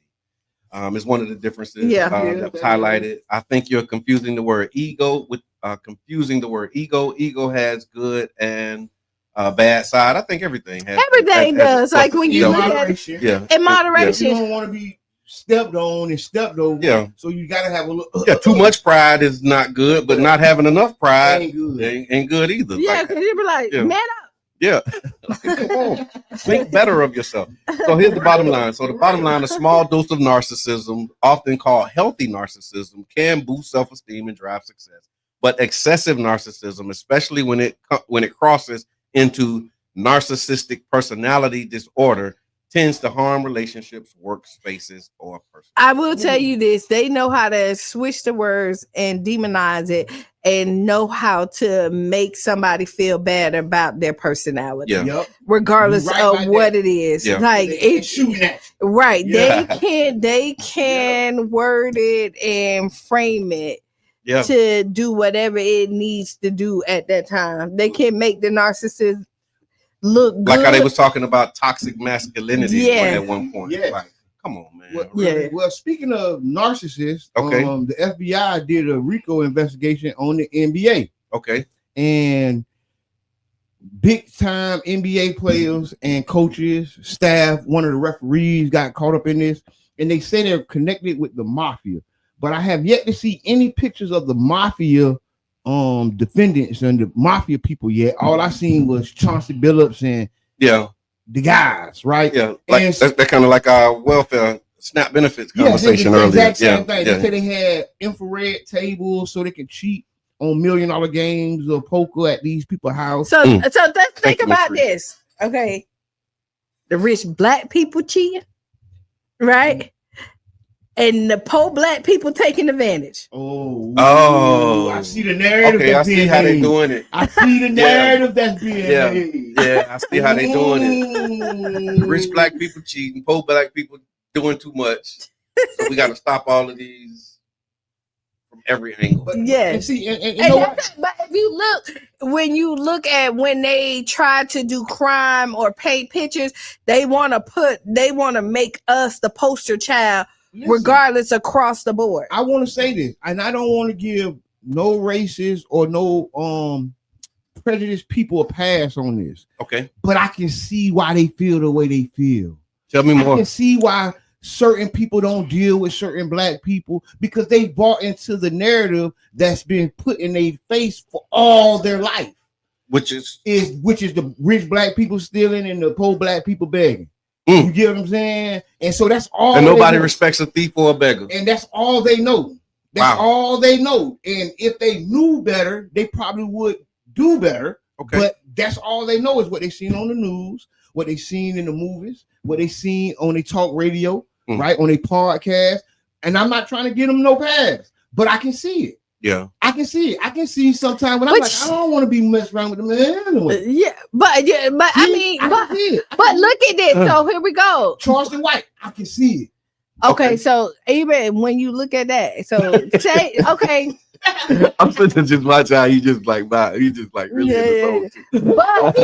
Is one of the differences that's highlighted. I think you're confusing the word ego with confusing the word ego. Ego has good and bad side. I think everything has. Everything does. Like when you look at it, in moderation. You don't want to be stepped on and stepped over. Yeah. So you gotta have a little. Too much pride is not good, but not having enough pride ain't good either. Yeah, because you be like, man up. Yeah. Come on. Think better of yourself. So here's the bottom line. So the bottom line, a small dose of narcissism, often called healthy narcissism, can boost self-esteem and drive success. But excessive narcissism, especially when it crosses into narcissistic personality disorder, tends to harm relationships, workspaces, or person. I will tell you this. They know how to switch the words and demonize it and know how to make somebody feel bad about their personality. Yeah. Regardless of what it is. Yeah. Like it's shooting at you. Right. Yeah. They can word it and frame it to do whatever it needs to do at that time. They can make the narcissist look good. Like how they was talking about toxic masculinity at one point. Yeah. Like, come on, man. Well, speaking of narcissists, the FBI did a RICO investigation on the NBA. Okay. And big time NBA players and coaches, staff, one of the referees got caught up in this. and they say they're connected with the mafia, but I have yet to see any pictures of the mafia defendants and the mafia people yet. All I seen was Chauncey Billups and the guys, right? Yeah, like that's kind of like our welfare SNAP benefits conversation earlier. Exact same thing. They said they had infrared tables so they could cheat on $1 million games of poker at these people's house. So let's think about this. Okay, the rich black people cheating, right? And the poor black people taking advantage. Oh, I see the narrative. Okay, I see how they doing it. I see the narrative that's being made. Yeah, I see how they doing it. Rich black people cheating, poor black people doing too much. So we got to stop all of these from every angle. But, and see, but if you look, when they try to do crime or paint pictures, they want to make us the poster child. Listen, regardless across the board. I want to say this, and I don't want to give no racist or no prejudiced people a pass on this. Okay. But I can see why they feel the way they feel. Tell me more. I can see why certain people don't deal with certain black people because they bought into the narrative that's been put in their face for all their life. Which is the rich black people stealing and the poor black people begging. You get what I'm saying? And so that's all. And nobody respects a thief or a beggar. And that's all they know. That's all they know. And if they knew better, they probably would do better. Okay. But that's all they know is what they seen on the news, what they seen in the movies, what they seen on their talk radio, right? On their podcast. And I'm not trying to get them no pass, but I can see it. Yeah, I can see it. I can see sometimes when I'm like, I don't want to be messed around with the man. Anyway. But look at this. So here we go. Charleston White, I can see it. Okay, so even when you look at that, so say okay. I'm sitting there just watching how you just like really But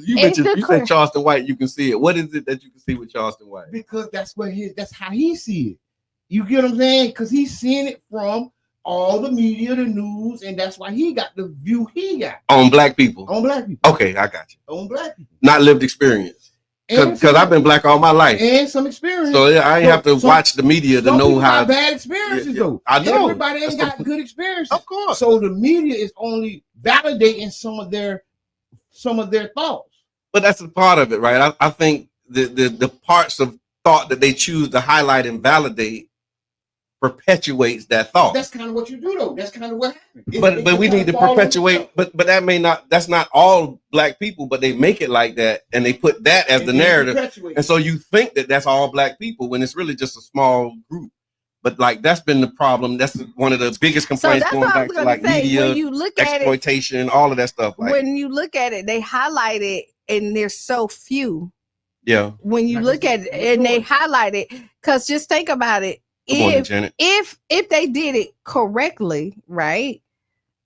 you said Charleston White, you can see it. What is it that you can see with Charleston White? Because that's how he see it. You get what I'm saying? Because he's seeing it from all the media, the news, and that's why he got the view he got. On black people. Okay, I got you. On black people. Not lived experience. Because I've been black all my life. And some experience. So I ain't have to watch the media to know how. Bad experiences though. I know. Everybody ain't got good experiences. Of course. So the media is only validating some of their thoughts. But that's a part of it, right? I think the parts of thought that they choose to highlight and validate perpetuates that thought. That's kind of what you do though. That's kind of what happens. But we need to perpetuate, but that's not all black people, but they make it like that and they put that as the narrative. And so you think that that's all black people when it's really just a small group. But like that's been the problem. That's one of the biggest complaints going back to like media, when you look at exploitation, all of that stuff. Like, when you look at it, they highlight it and there's so few. Yeah. When you look at it and they highlight it, because just think about it. If they did it correctly, right,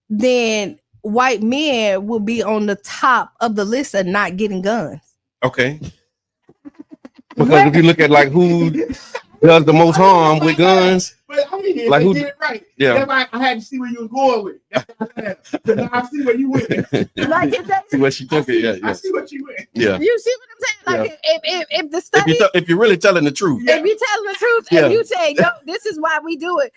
then white men will be on the top of the list of not getting guns. Okay. Because if you look at like who does the most harm with guns, but I mean, like who did it right. Yeah. That's why I had to see where you was going with it. I see where you went. See where she took it. Yeah. I see what you went. Yeah. You see what I'm saying? Like if the study, if you're really telling the truth, if you're telling the truth, and you say, "Yo, this is why we do it,"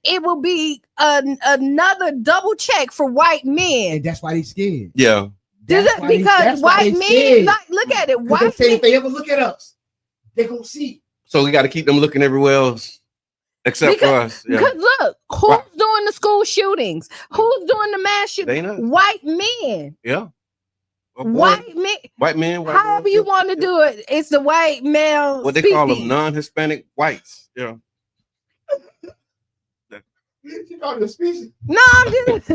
it will be another double check for white men. And that's why they scared. Yeah. Because white men, like, look at it. White men, if they ever look at us, they're gonna see. So we got to keep them looking everywhere else. Except for us. Because look, who's doing the school shootings? Who's doing the mass shootings? White men. Yeah. White men. However you want to do it, it's the white male. What they call them, non-Hispanic whites. Yeah. You call it a species? No, I'm just.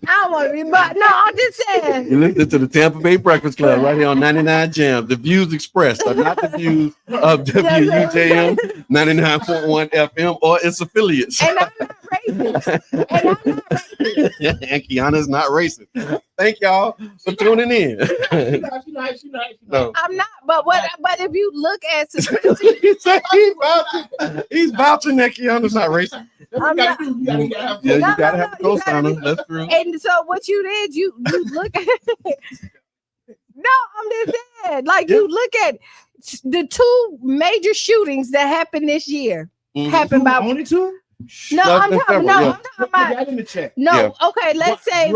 I don't want to be, but no, I'm just saying. You listened to the Tampa Bay Breakfast Club right here on 99 Jams. The views expressed are not the views of WUJM 99.1 FM or its affiliates. And I'm not racist. And Kiana's not racist. Thank y'all for tuning in. No. I'm not, but if you look at he's vouching that Kiana's not racist. You gotta have the co-signer. That's true. And so what you did, you look at it. No, I'm just saying. Like you look at the 2 major shootings that happened this year. Happened about only 2? No, I'm talking about. No, okay. Let's say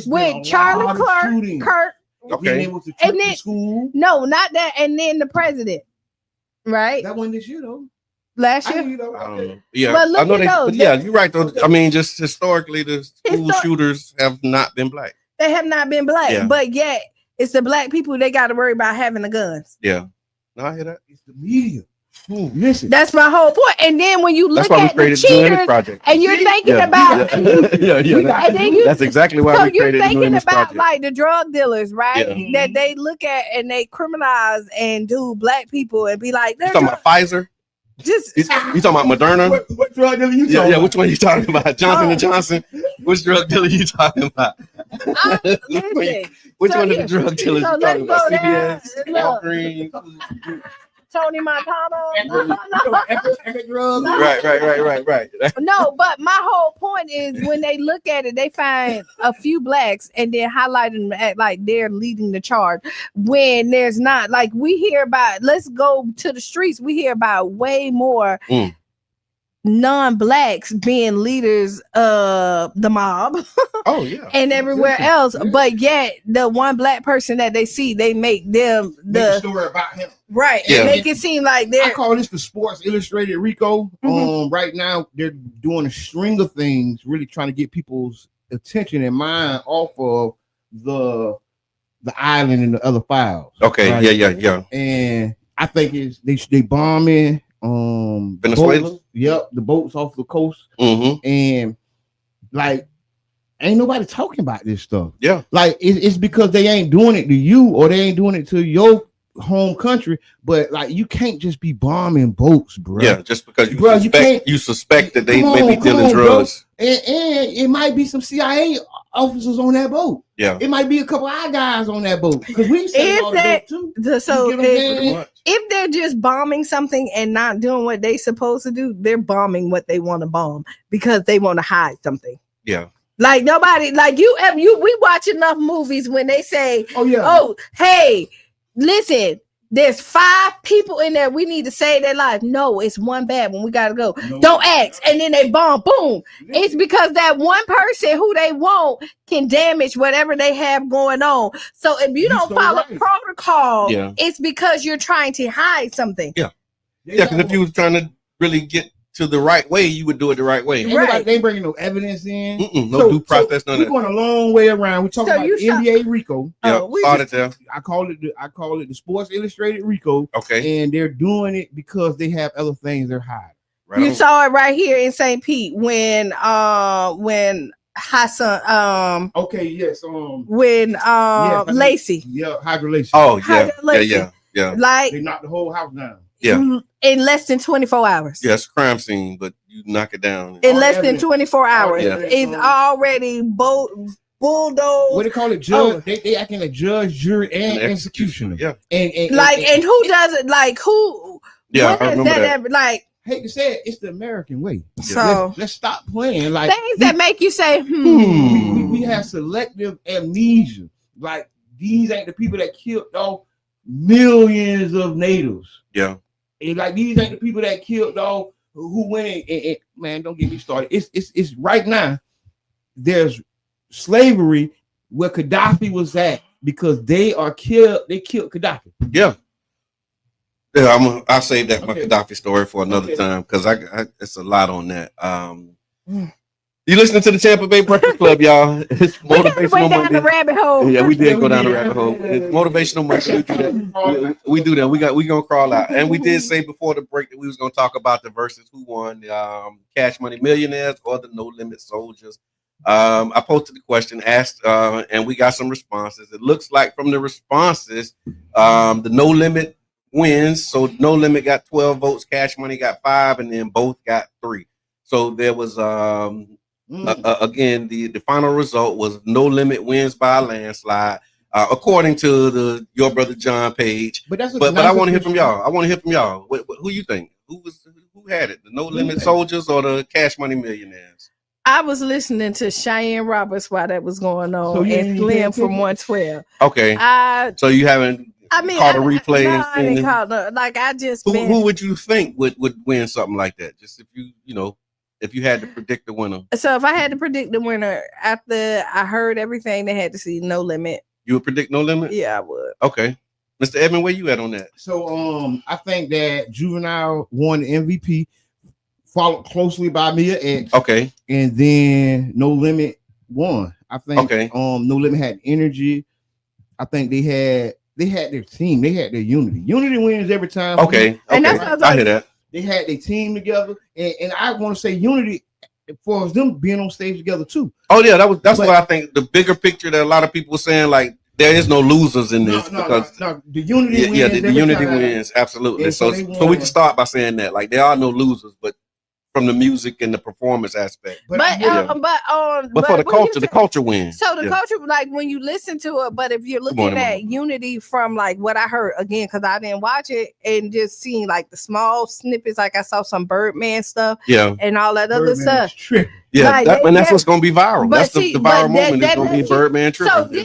with Charlie Kirk. Okay. And then school. No, not that. And then the president. Right. That one this year though. Last year. I don't know. Yeah, but look I know at those. But yeah, you're right though. I mean, just historically, the school shooters have not been black. They have not been black, but yet it's the black people they got to worry about having the guns. Yeah. No, I hear that. It's the media. Listen. That's my whole point. And then when you look at the cheaters, and you're thinking about, that's exactly why we created the New Image Project. Like the drug dealers, right? Yeah. That they look at and they criminalize and do black people and be like, you talking about Pfizer? You talking about Moderna? What drug dealer you talking about? Yeah, which one are you talking about? Johnson & Johnson? Which drug dealer you talking about? Which one of the drug dealers you talking about? CBS, Walgreens, Tony Montana. Right. No, but my whole point is when they look at it, they find a few blacks and then highlight them like they're leading the charge. When there's not, like we hear about, let's go to the streets, we hear about way more non-blacks being leaders of the mob. Oh yeah. And everywhere else. But yet the one black person that they see, they make them the story about him. Right. Yeah. And make it seem like they're I call this the Sports Illustrated Rico. Right now they're doing a string of things, really trying to get people's attention and mind off of the island and the other files. Okay, right? Yeah. And I think it's they bombing Venezuela. Boats. Yep, the boats off the coast. And like ain't nobody talking about this stuff. Yeah, like it's because they ain't doing it to you or they ain't doing it to your home country. But like you can't just be bombing boats, bro. Yeah, just because you suspect that they may be dealing drugs. And it might be some CIA officers on that boat. Yeah, it might be a couple of our guys on that boat because we all that too. So if they're just bombing something and not doing what they supposed to do, they're bombing what they want to bomb because they want to hide something. Yeah. Like nobody, like we watch enough movies when they say, oh, hey, listen, there's 5 people in there. We need to save their life. No, it's one bad one. We got to go. No. Don't ask. And then they bomb. Boom. It's because that one person who they want can damage whatever they have going on. So if you don't follow protocol, it's because you're trying to hide something. Yeah. Yeah, because if you were trying to really get to the right way, you would do it the right way. Right. They bringing no evidence in. No due process. None of that. We're going a long way around. We're talking about NBA Rico. Started there. I call it the Sports Illustrated Rico. Okay. And they're doing it because they have other things they're hiding. Right. You saw it right here in St. Pete when Hassan when Lacey. Yeah, Hydra Lacey. Oh yeah. Like they knocked the whole house down. Yeah. In less than 24 hours. Yeah, it's a crime scene, but you knock it down. In less than 24 hours. It's already bulldozed. What they call it? Judge. They acting like judge, jury, and executioner. Yeah. And who does it? Like who? Yeah, I remember that. Like, hate to say it, it's the American way. So let's stop playing like things that make you say, We have selective amnesia. Like these ain't the people that killed off millions of natives. Yeah. And like these ain't the people that killed off who went and man, don't get me started. It's right now. There's slavery where Gaddafi was at because they killed Gaddafi. Yeah. Yeah, I'll save that my Gaddafi story for another time because I it's a lot on that. You listening to the Tampa Bay Breakfast Club, y'all? It's motivational down the rabbit hole. Yeah, we did go down the rabbit hole. It's motivational Monday. We do that. We gonna crawl out. And we did say before the break that we was gonna talk about the verses who won the Cash Money Millionaires or the No Limit Soldiers. I posted the question, asked, and we got some responses. It looks like from the responses, the No Limit wins. So No Limit got 12 votes, Cash Money got 5, and then both got 3. So there was again, the final result was No Limit wins by a landslide, according to your brother John page. But I want to hear from y'all. Who you think? Who had it? The No Limit Soldiers or the Cash Money Millionaires? I was listening to Cheyenne Roberts while that was going on, So and Slim from 112. Okay. So you haven't caught a replay? I didn't call her. Like I just who would you think would win something like that? Just if if you had to predict the winner. So if I had to predict the winner after I heard everything they had to see, No Limit. You would predict No Limit? Yeah, I would. Okay. Mr. Edmond, where you at on that? So I think that Juvenile won the MVP, followed closely by Mia X. Okay. And then No Limit won. I think No Limit had energy. I think they had their team, they had their unity. Unity wins every time. Okay. And that's I hear that. They had their team together, and I want to say unity for them being on stage together too. Oh yeah, that's what I think. The bigger picture that a lot of people were saying, like there is no losers in this because the unity wins. Yeah, the unity wins absolutely. And so we can start by saying that like there are no losers, but from the music and the performance aspect. But for the culture wins. So the culture, like when you listen to it, but if you're looking at unity from like what I heard again, because I didn't watch it and just seeing like the small snippets, like I saw some Birdman stuff, and all that other stuff. Yeah, like, that's what's going to be viral. That's the viral moment. It's going to be Birdman tripping.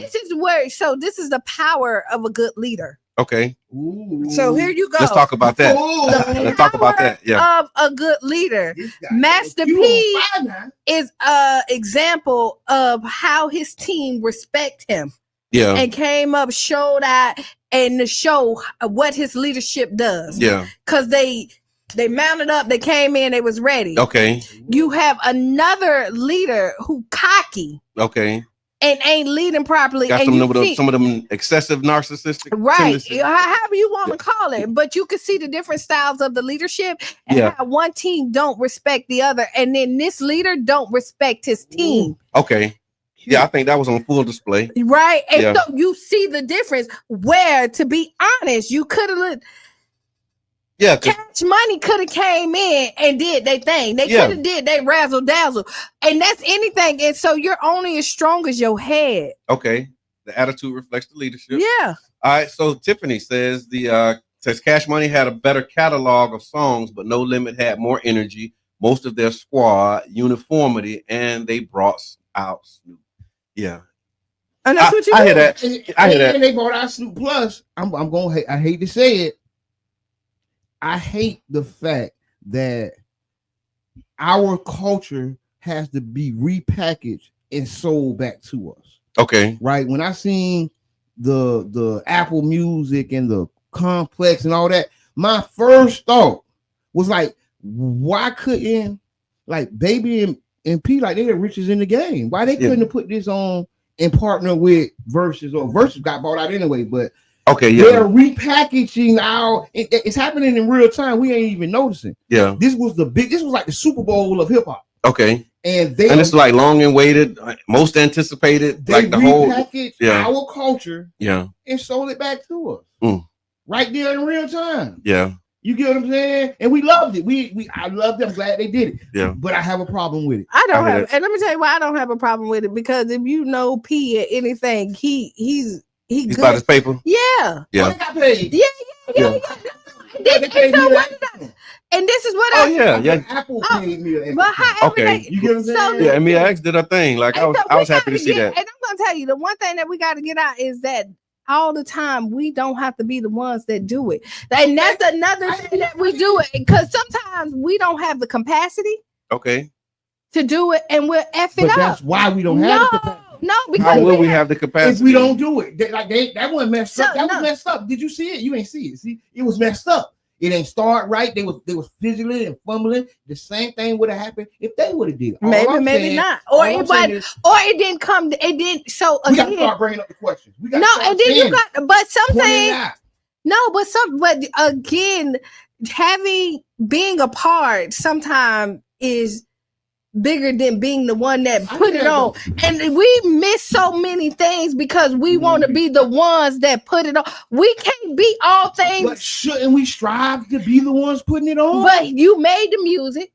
So this is the power of a good leader. Okay. Ooh. So here you go. Let's talk about that. Let's talk about that. Yeah. Of a good leader. Master P is an example of how his team respect him. Yeah. And came up, showed that, and to show what his leadership does. Yeah. Because they mounted up, they came in, they was ready. Okay. You have another leader who cocky. Okay. And ain't leading properly. Got and some of them excessive narcissistic. Right. Tendencies. However you want to call it. But you can see the different styles of the leadership and how one team don't respect the other. And then this leader don't respect his team. Okay. Yeah, I think that was on full display. Right. And so you see the difference where, to be honest, you could have Cash Money could have came in and did their thing. They could have did they razzle dazzle, and that's anything. And so you're only as strong as your head. Okay, the attitude reflects the leadership. Yeah. All right. So Tiffany says says Cash Money had a better catalog of songs, but No Limit had more energy. Most of their squad, uniformity, and they brought out Snoop. Yeah. And that's what you I hear that. I hear that. And they brought out Snoop. Plus, I hate to say it. I hate the fact that our culture has to be repackaged and sold back to us. Okay. Right. When I seen the Apple Music and the Complex and all that, my first thought was like, why couldn't like Baby and P, like they're the richest in the game? Why they couldn't have put this on and partner with Versus, or Versus got bought out anyway, but they're repackaging our. It's happening in real time. We ain't even noticing. Yeah, this was like the Super Bowl of hip hop. Okay, and it's like long and waited, most anticipated. Like the whole our culture. Yeah, and sold it back to us right there in real time. Yeah, you get what I'm saying? And we loved it. I loved it. I'm glad they did it. Yeah, but I have a problem with it. I don't have, and let me tell you why I don't have a problem with it, because if you know P at anything, he's good. About his paper. Yeah. Yeah. He got paid. Yeah. And this is what Apple paid me. But however you get what I'm saying? Yeah, and Mia X did her thing. Like I was happy to see that. And I'm gonna tell you, the one thing that we got to get out is that all the time we don't have to be the ones that do it. And that's another thing that we do it, because sometimes we don't have the capacity. Okay. To do it, and we'll F it up. That's why we don't have the capacity. No, because how will we have the capacity if we don't do it? That wasn't messed up. That was messed up. Did you see it? You ain't see it. See, it was messed up. It ain't start right. They was fizzling and fumbling. The same thing would have happened if they would have did it. Maybe not. Or it didn't come. It didn't. So we got to start bringing up the questions. And then you got. But something. No, but again, being a part sometimes is bigger than being the one that put it on. And we miss so many things because we want to be the ones that put it on. We can't be all things. But shouldn't we strive to be the ones putting it on? But you made the music.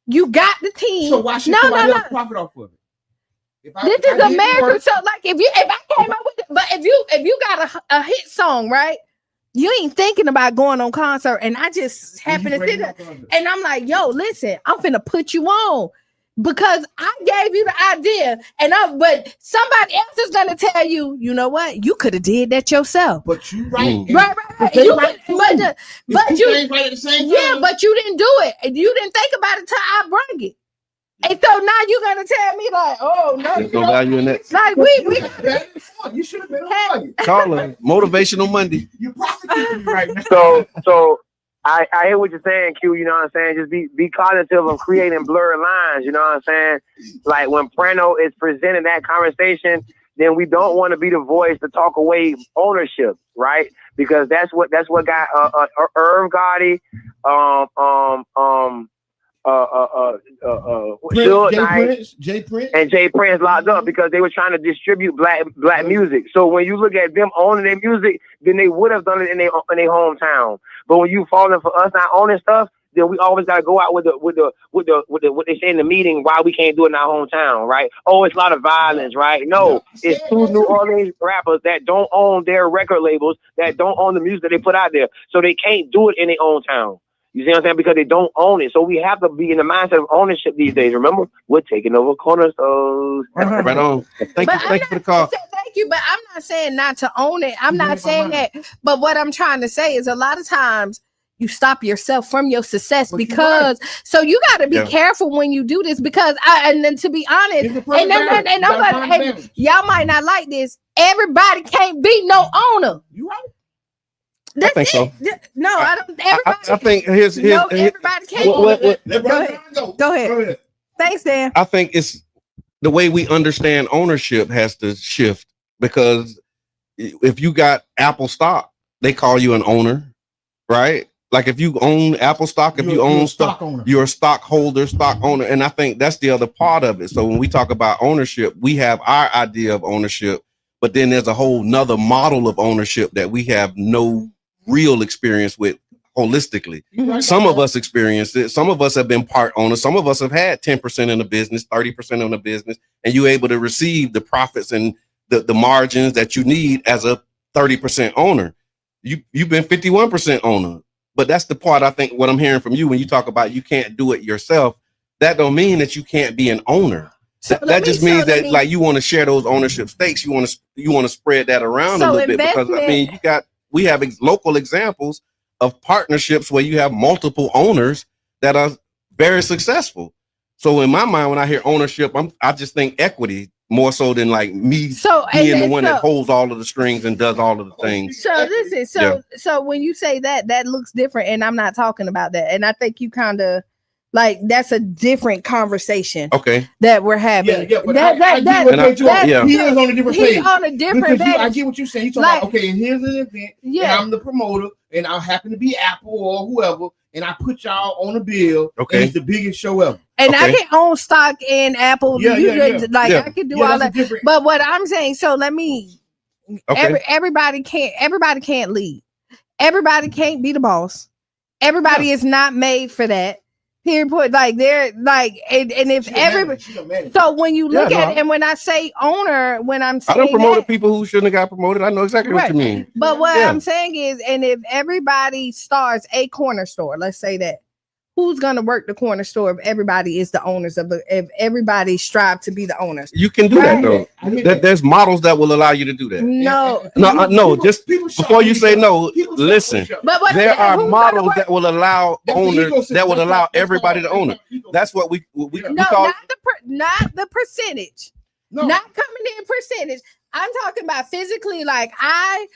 You got the team. So why should somebody else profit off of it? This is America. So like if I came up with it, but if you got a hit song, right? You ain't thinking about going on concert, and I just happen to sit there and I'm like, yo, listen, I'm finna put you on. Because I gave you the idea, but somebody else is gonna tell you, you know what, you could have did that yourself. But you right, right. But you right at the same time. Yeah, but you didn't do it, and you didn't think about it till I bring it. And so now you're gonna tell me like, oh no, there's no value in that. Like you should have been on Call her Motivational Monday. You prosecuting me right now. So I hear what you're saying, Q, you know what I'm saying? Just be cognitive of creating blurred lines, you know what I'm saying? Like when Prano is presenting that conversation, then we don't want to be the voice to talk away ownership, right? Because that's what got Irv Gotti, Jay Prince and Jay Prince locked up because they were trying to distribute black music. So when you look at them owning their music, then they would have done it in their hometown. But when you falling for us not owning stuff, then we always got to go out with the what they say in the meeting why we can't do it in our hometown, right? Oh, it's a lot of violence, right? No, it's two New Orleans rappers that don't own their record labels, that don't own the music that they put out there, so they can't do it in their own town. You see what I'm saying? Because they don't own it. So we have to be in the mindset of ownership these days. Remember, we're taking over cornerstones. Right on. Thank you for the call. Thank you, but I'm not saying not to own it. I'm not saying that. But what I'm trying to say is a lot of times you stop yourself from your success because so you got to be careful when you do this because and then to be honest, and y'all might not like this. Everybody can't be no owner. You right? I think so. No, I don't. Everybody. I think here's everybody can't. Go ahead. Thanks, Dan. I think it's the way we understand ownership has to shift because if you got Apple stock, they call you an owner, right? Like if you own Apple stock, if you own stock, you're a stockholder, stock owner. And I think that's the other part of it. So when we talk about ownership, we have our idea of ownership, but then there's a whole nother model of ownership that we have no real experience with holistically. Some of us experience it. Some of us have been part owners. Some of us have had 10% in the business, 30% in the business, and you're able to receive the profits and the margins that you need as a 30% owner. You've been 51% owner. But that's the part I think what I'm hearing from you when you talk about you can't do it yourself. That don't mean that you can't be an owner. That just means that like you want to share those ownership stakes. You want to spread that around a little bit because I mean we have local examples of partnerships where you have multiple owners that are very successful. So in my mind, when I hear ownership, I just think equity more so than like me being the one that holds all of the strings and does all of the things. So listen, so when you say that looks different, and I'm not talking about that, and I think you kind of like that's a different conversation. Okay, that we're having. Yeah, but he is on a different page. He's on a different page. I get what you're saying. You're talking about okay, and here's an event. Yeah, and I'm the promoter, and I happen to be Apple or whoever, and I put y'all on a bill. Okay, and it's the biggest show ever. And I can own stock in Apple. I can do all that. But what I'm saying, so let me. Everybody can't lead. Everybody can't be the boss. Everybody is not made for that. Period. Like they're like, and if everybody. So when you look at it, and when I say owner, when I'm saying I don't promote people who shouldn't have got promoted. I know exactly what you mean. But what I'm saying is, and if everybody starts a corner store, let's say that. Who's going to work the corner store if everybody is the owners if everybody strive to be the owners? You can do that though. There's models that will allow you to do that. No. Just before you say no, listen. There are models that will allow owners that will allow everybody to own it. That's what we call not the percentage. No. Not coming in percentage. I'm talking about physically. Like I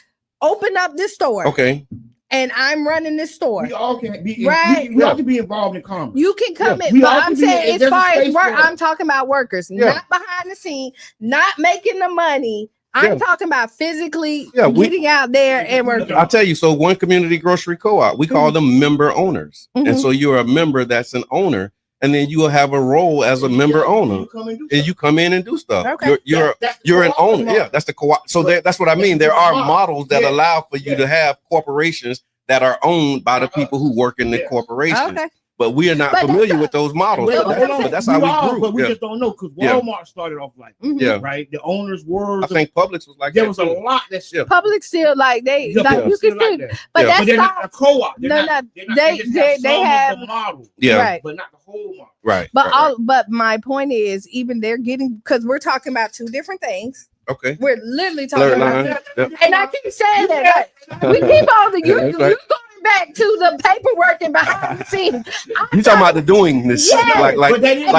open up this store. Okay. And I'm running this store. We all can be right. We all can be involved in commerce. You can come in, but I'm saying as far as work, I'm talking about workers, not behind the scene, not making the money. I'm talking about physically getting out there and working. I'll tell you. So one community grocery co-op, we call them member owners, and so you're a member that's an owner, and then you will have a role as a member owner, and you come in and do stuff. Okay. You're an owner. Yeah, that's the co-op. So that's what I mean. There are models that allow for you to have corporations that are owned by the people who work in the corporations. Okay. But we are not familiar with those models. But that's how we grew. But we just don't know because Walmart started off like right. The owners were. I think Publix was like there was a lot that Publix still like they like you can still, but that's not a co-op. They have the model. Right. But not the whole model. Right. But right. but my point is, even they're getting, because we're talking about two different things. Okay. We're literally talking about, Yep. and I keep saying that we keep on the you going back to the paperwork and behind the scenes. You talking about the doing this, like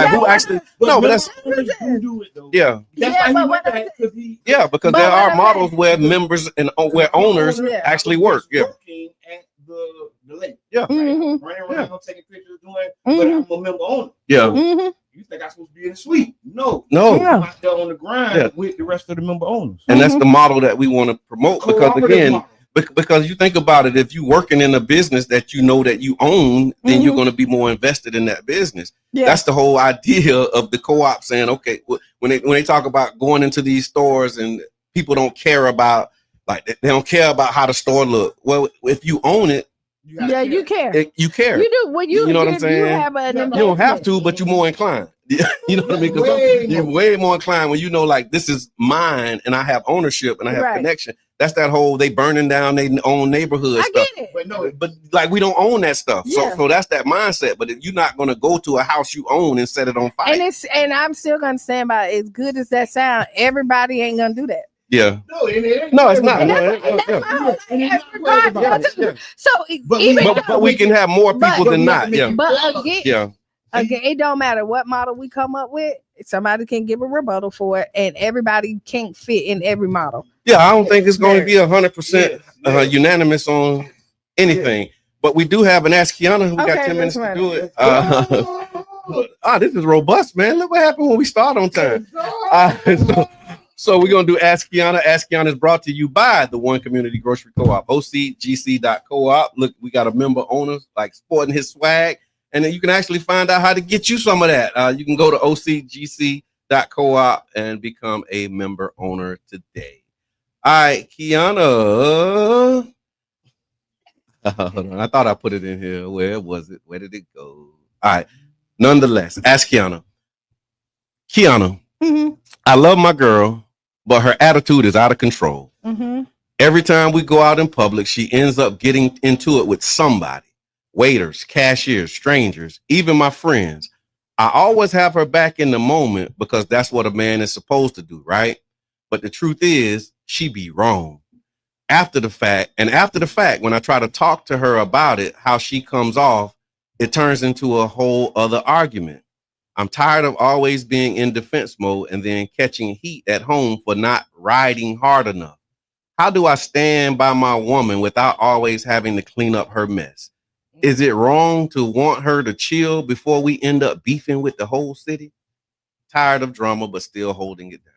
who actually? No, but that's who do it though. Yeah. That's because there are models where members and where owners actually work. Yeah. At the lake. Yeah. Running around taking pictures, doing. But I'm a member owner. Yeah. So you think I'm supposed to be in the suite? No. I'm out there on the grind with the rest of the member owners. And that's the model that we want to promote, because again, because you think about it, if you're working in a business that you know that you own, then you're going to be more invested in that business. Yeah. That's the whole idea of the co-op saying, okay, when they talk about going into these stores and people don't care about, like, they don't care about how the store look. Well, if you own it, you care. You care. You do. When you know what I'm saying? You don't have to, but you're more inclined. You know what I mean? Because you're way more inclined when you know, like, this is mine and I have ownership and I have connection. That's that whole they burning down their own neighborhood stuff. Get it. But like, we don't own that stuff. So that's that mindset. But if you're not going to go to a house you own and set it on fire. And I'm still going to stand by it. As good as that sound, everybody ain't going to do that. Yeah. No, it's not. But we can have more people than not. Yeah. But again, it don't matter what model we come up with. Somebody can give a rebuttal for it, and everybody can't fit in every model. Yeah, I don't think it's going to be 100% unanimous on anything. But we do have an Ask Kiana. We got 10 minutes to do it. This is robust, man. Look what happened when we start on time. So we're going to do Ask Kiana. Ask Kiana is brought to you by the One Community Grocery Co-op, ocgc.coop. Look, we got a member owner like sporting his swag. And then you can actually find out how to get you some of that. You can go to ocgc.coop and become a member owner today. All right, Kiana. Hold on. I thought I put it in here. Where was it? Where did it go? All right. Nonetheless, ask Kiana. Kiana, I love my girl, but her attitude is out of control. Every time we go out in public, she ends up getting into it with somebody. Waiters, cashiers, strangers, even my friends. I always have her back in the moment because that's what a man is supposed to do, right? But the truth is, she be wrong. After the fact, when I try to talk to her about it, how she comes off, it turns into a whole other argument. I'm tired of always being in defense mode and then catching heat at home for not riding hard enough. How do I stand by my woman without always having to clean up her mess? Is it wrong to want her to chill before we end up beefing with the whole city? Tired of drama, but still holding it down.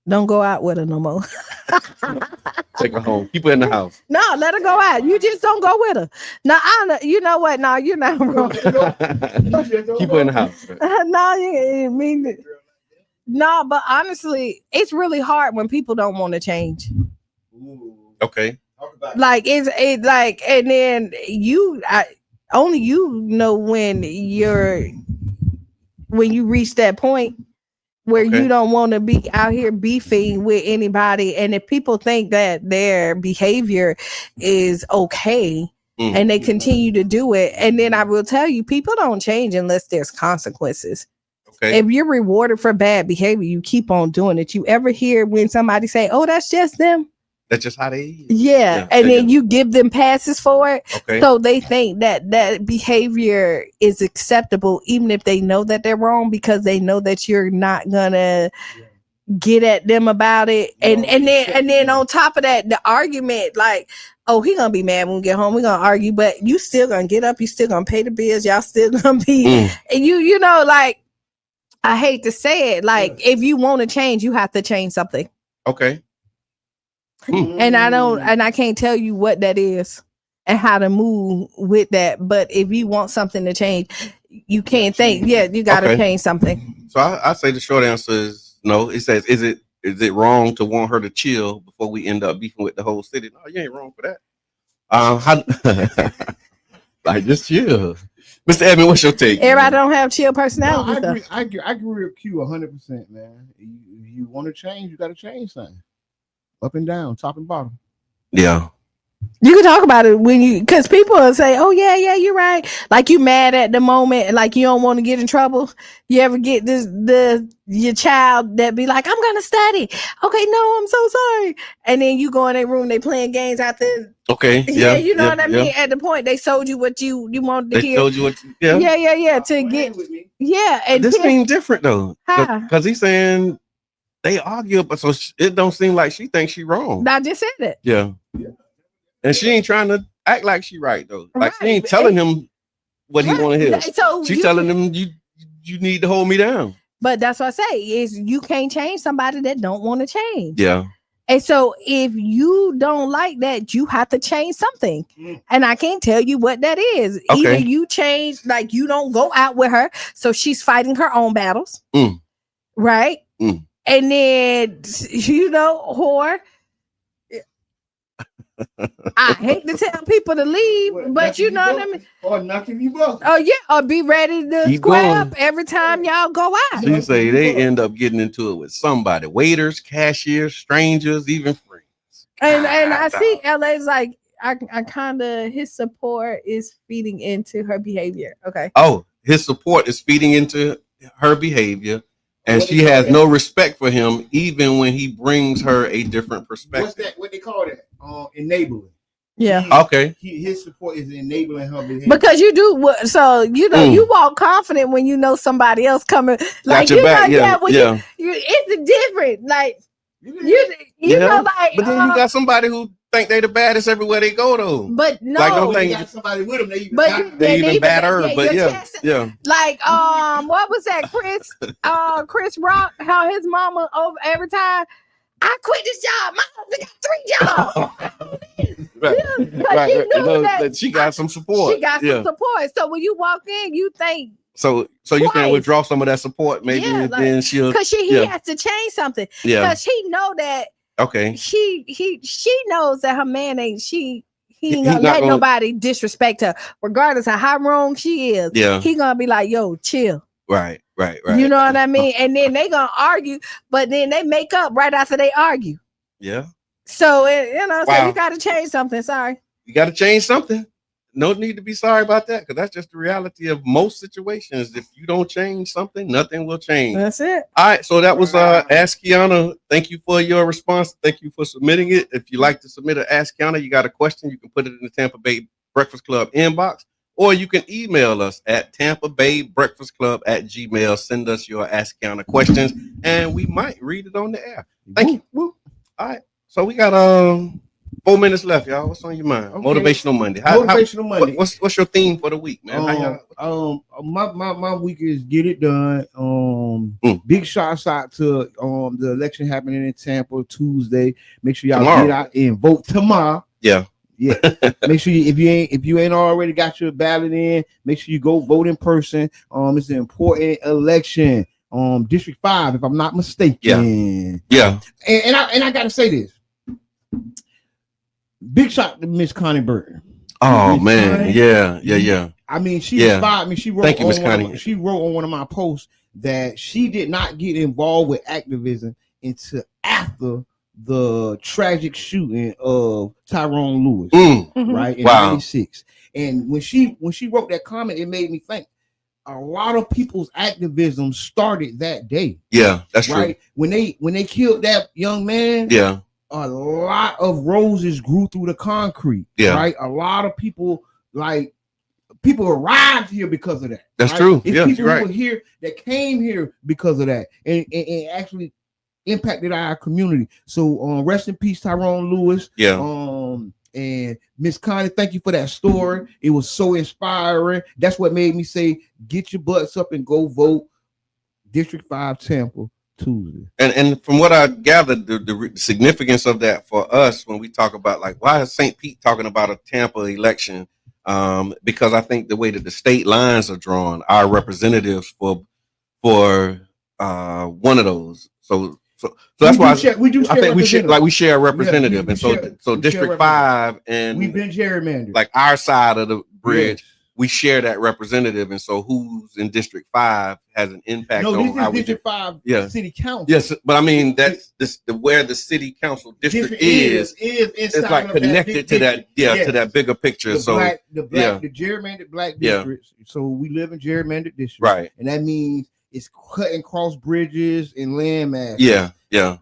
Don't go out with her no more. Take her home. Keep her in the house. No, let her go out. You just don't go with her. No, you know what? No, you're not wrong. Keep her in the house. No, you mean it. No, but honestly, it's really hard when people don't want to change. Okay. Like it's like, and then only you know when you reach that point where you don't want to be out here beefing with anybody, and if people think that their behavior is okay and they continue to do it, and then I will tell you, people don't change unless there's consequences. Okay. If you're rewarded for bad behavior, you keep on doing it. You ever hear when somebody say, "Oh, that's just them"? That's just how they is. Yeah. And then you give them passes for it. Okay. So they think that behavior is acceptable, even if they know that they're wrong, because they know that you're not gonna get at them about it. And then on top of that, the argument, like, oh, he gonna be mad when we get home. We're gonna argue, but you still gonna get up, you still gonna pay the bills, y'all still gonna be and you know, like, I hate to say it, like, if you want to change, you have to change something. Okay. And I can't tell you what that is and how to move with that. But if you want something to change, you can't think, you got to change something. So I say the short answer is no. It says, is it wrong to want her to chill before we end up beefing with the whole city? No, you ain't wrong for that. Like, just chill. Mr. Edmond, what's your take? Everybody don't have chill personality. No, I agree with Q 100%, man. You want to change, you got to change something. Up and down, top and bottom. Yeah. You can talk about it because people will say, "Oh yeah, you're right." Like you mad at the moment, like you don't want to get in trouble. You ever get your child that be like, "I'm gonna study." Okay, no, I'm so sorry. And then you go in their room, they playing games out there. Okay, yeah, you know what I mean. At the point they sold you what you wanted to hear. They told you what. To get and this seems different though, because he's saying they argue, but so it don't seem like she thinks she wrong. I just said it. Yeah. And she ain't trying to act like she right though. Like she ain't telling him what he want to hear. So she's telling him you need to hold me down. But that's what I say is you can't change somebody that don't want to change. Yeah. And so if you don't like that, you have to change something. And I can't tell you what that is. Okay. Either you change, like you don't go out with her, so she's fighting her own battles. Right? And then whore. I hate to tell people to leave, but you know what I mean. Or knocking you both. Oh yeah, or be ready to square up every time y'all go out. So you say they end up getting into it with somebody, waiters, cashiers, strangers, even friends. And I see LA's like I kind of his support is feeding into her behavior. Okay. Oh, his support is feeding into her behavior. And she has no respect for him, even when he brings her a different perspective. What's that? What they call that? Enabling. Yeah. Okay. His support is enabling her behavior. Because you do so. You walk confident when you know somebody else coming. Like you back. You it's different. Like you know, like. But then you got somebody who think they the baddest everywhere they go though. But no, like don't think got somebody with them. They even badder. But yeah. Like what was that? Chris Rock? How his mama over every time. I quit this job. My husband got 3 jobs. Right. She got some support. She got some support. So when you walk in, you think. So you can withdraw some of that support, maybe, and then she'll. Because he has to change something. Yeah. Because he know that. Okay. She knows that her man ain't he ain't gonna let nobody disrespect her, regardless of how wrong she is. Yeah. He gonna be like, yo, chill. Right. You know what I mean? And then they gonna argue, but then they make up right after they argue. Yeah. So so you gotta change something. Sorry. You gotta change something. No need to be sorry about that, because that's just the reality of most situations. If you don't change something, nothing will change. That's it. All right, so that was Ask Kiana. Thank you for your response. Thank you for submitting it. If you like to submit an Ask Kiana, you got a question, you can put it in the Tampa Bay Breakfast Club inbox, or you can email us at tampabaybreakfastclub@gmail. Send us your Ask Kiana questions, and we might read it on the air. Thank you. Woo. All right, so we got 4 minutes left, y'all. What's on your mind? Okay. Motivational Monday. Monday. What's your theme for the week, man? My week is get it done. Big shouts out to the election happening in Tampa Tuesday. Make sure y'all get out and vote tomorrow. Yeah. Make sure if you ain't already got your ballot in, make sure you go vote in person. It's an important election. District 5, if I'm not mistaken. Yeah. And I gotta say this. Big shout to Miss Connie Burton. Oh man, yeah. I mean, she inspired me. She wrote. Thank you, Miss Connie. She wrote on one of my posts that she did not get involved with activism until after the tragic shooting of Tyrone Lewis, right in '96. And when she wrote that comment, it made me think. A lot of people's activism started that day. Yeah, that's right. True. When they killed that young man. Yeah. A lot of roses grew through the concrete. Yeah. Right. A lot of people arrived here because of that. That's true. It's people who were here that came here because of that and actually impacted our community. So rest in peace, Tyrone Lewis. Yeah. And Miss Connie, thank you for that story. It was so inspiring. That's what made me say, get your butts up and go vote. District 5 Tampa. Tuesday. And from what I gathered, the significance of that for us when we talk about like why is St. Pete talking about a Tampa election? Because I think the way that the state lines are drawn, our representatives for one of those. So that's why I think we share a representative, and so District 5 and we've been gerrymandered. Like our side of the bridge, we share that representative, and so who's in District 5 has an impact on this how is we District 5 City Council. Yes, but I mean that's where the City Council district is like connected to that, to that bigger picture. The the gerrymandered black districts. So we live in gerrymandered districts, right? And that means it's cutting cross bridges and land mass.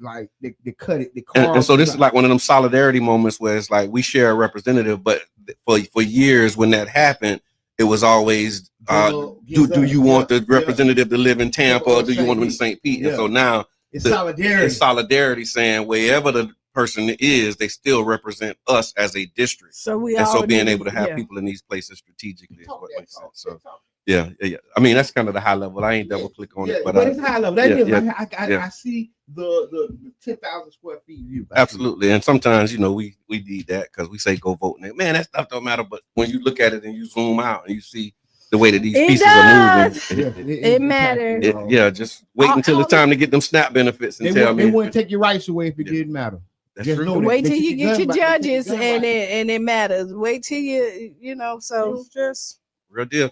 Like they cut it. And so this is like one of them solidarity moments where it's like we share a representative, but for years when that happened, it was always do you want the representative to live in Tampa or do you want them in St. Pete? And so now it's solidarity. It's solidarity saying wherever the person is, they still represent us as a district. So being able to have people in these places strategically is what makes sense. So yeah. I mean that's kind of the high level. I ain't double click on it, but it's high level. I see the 10,000 square feet view. Absolutely, and sometimes we need that because we say go vote, and man, that stuff don't matter. But when you look at it and you zoom out and you see the way that these pieces are moving, it matters. Just wait until it's time to get them SNAP benefits and tell me they wouldn't take your rights away if it didn't matter. That's true. Wait till you get your judges and it matters. Wait till so just real deal.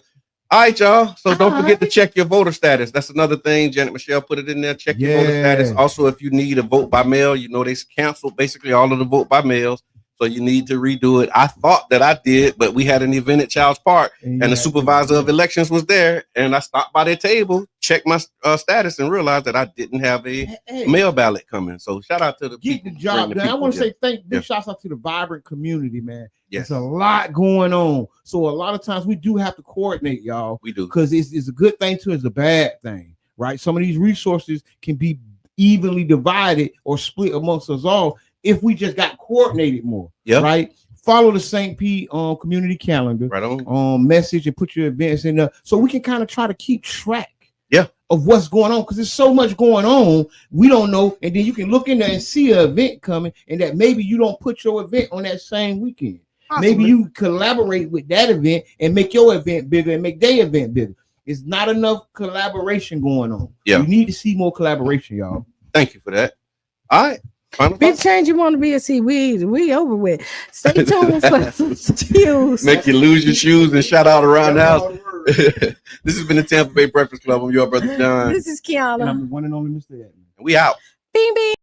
All right, y'all. So don't forget to check your voter status. That's another thing. Janet Michelle put it in there. Check your voter status. Also, if you need a vote by mail, they canceled basically all of the vote by mails. So you need to redo it. I thought that I did, but we had an event at Child's Park and the supervisor of elections was there. And I stopped by their table, checked my status and realized that I didn't have a mail ballot coming. So shout out to the people. Get the job done. I want to say big shouts out to the vibrant community, man. Yes. There's a lot going on. So a lot of times we do have to coordinate, y'all. We do. Because it's a good thing too, it's a bad thing, right? Some of these resources can be evenly divided or split amongst us all if we just got coordinated more. Right. Follow the St. Pete community calendar. Right on. Message and put your events in there so we can kind of try to keep track. Of what's going on, because there's so much going on we don't know, and then you can look in there and see an event coming, and that maybe you don't put your event on that same weekend. Possibly. Maybe you collaborate with that event and make your event bigger and make their event bigger. It's not enough collaboration going on. You need to see more collaboration, y'all. Thank you for that. All right. Big change you want to be a C. We over with. Stay tuned for some shoes. Make you lose your shoes and shout out around the house. This has been the Tampa Bay Breakfast Club. I'm your brother John. This is Kiana. And I'm the one and only Mr. Edmund. We out. Bing bing.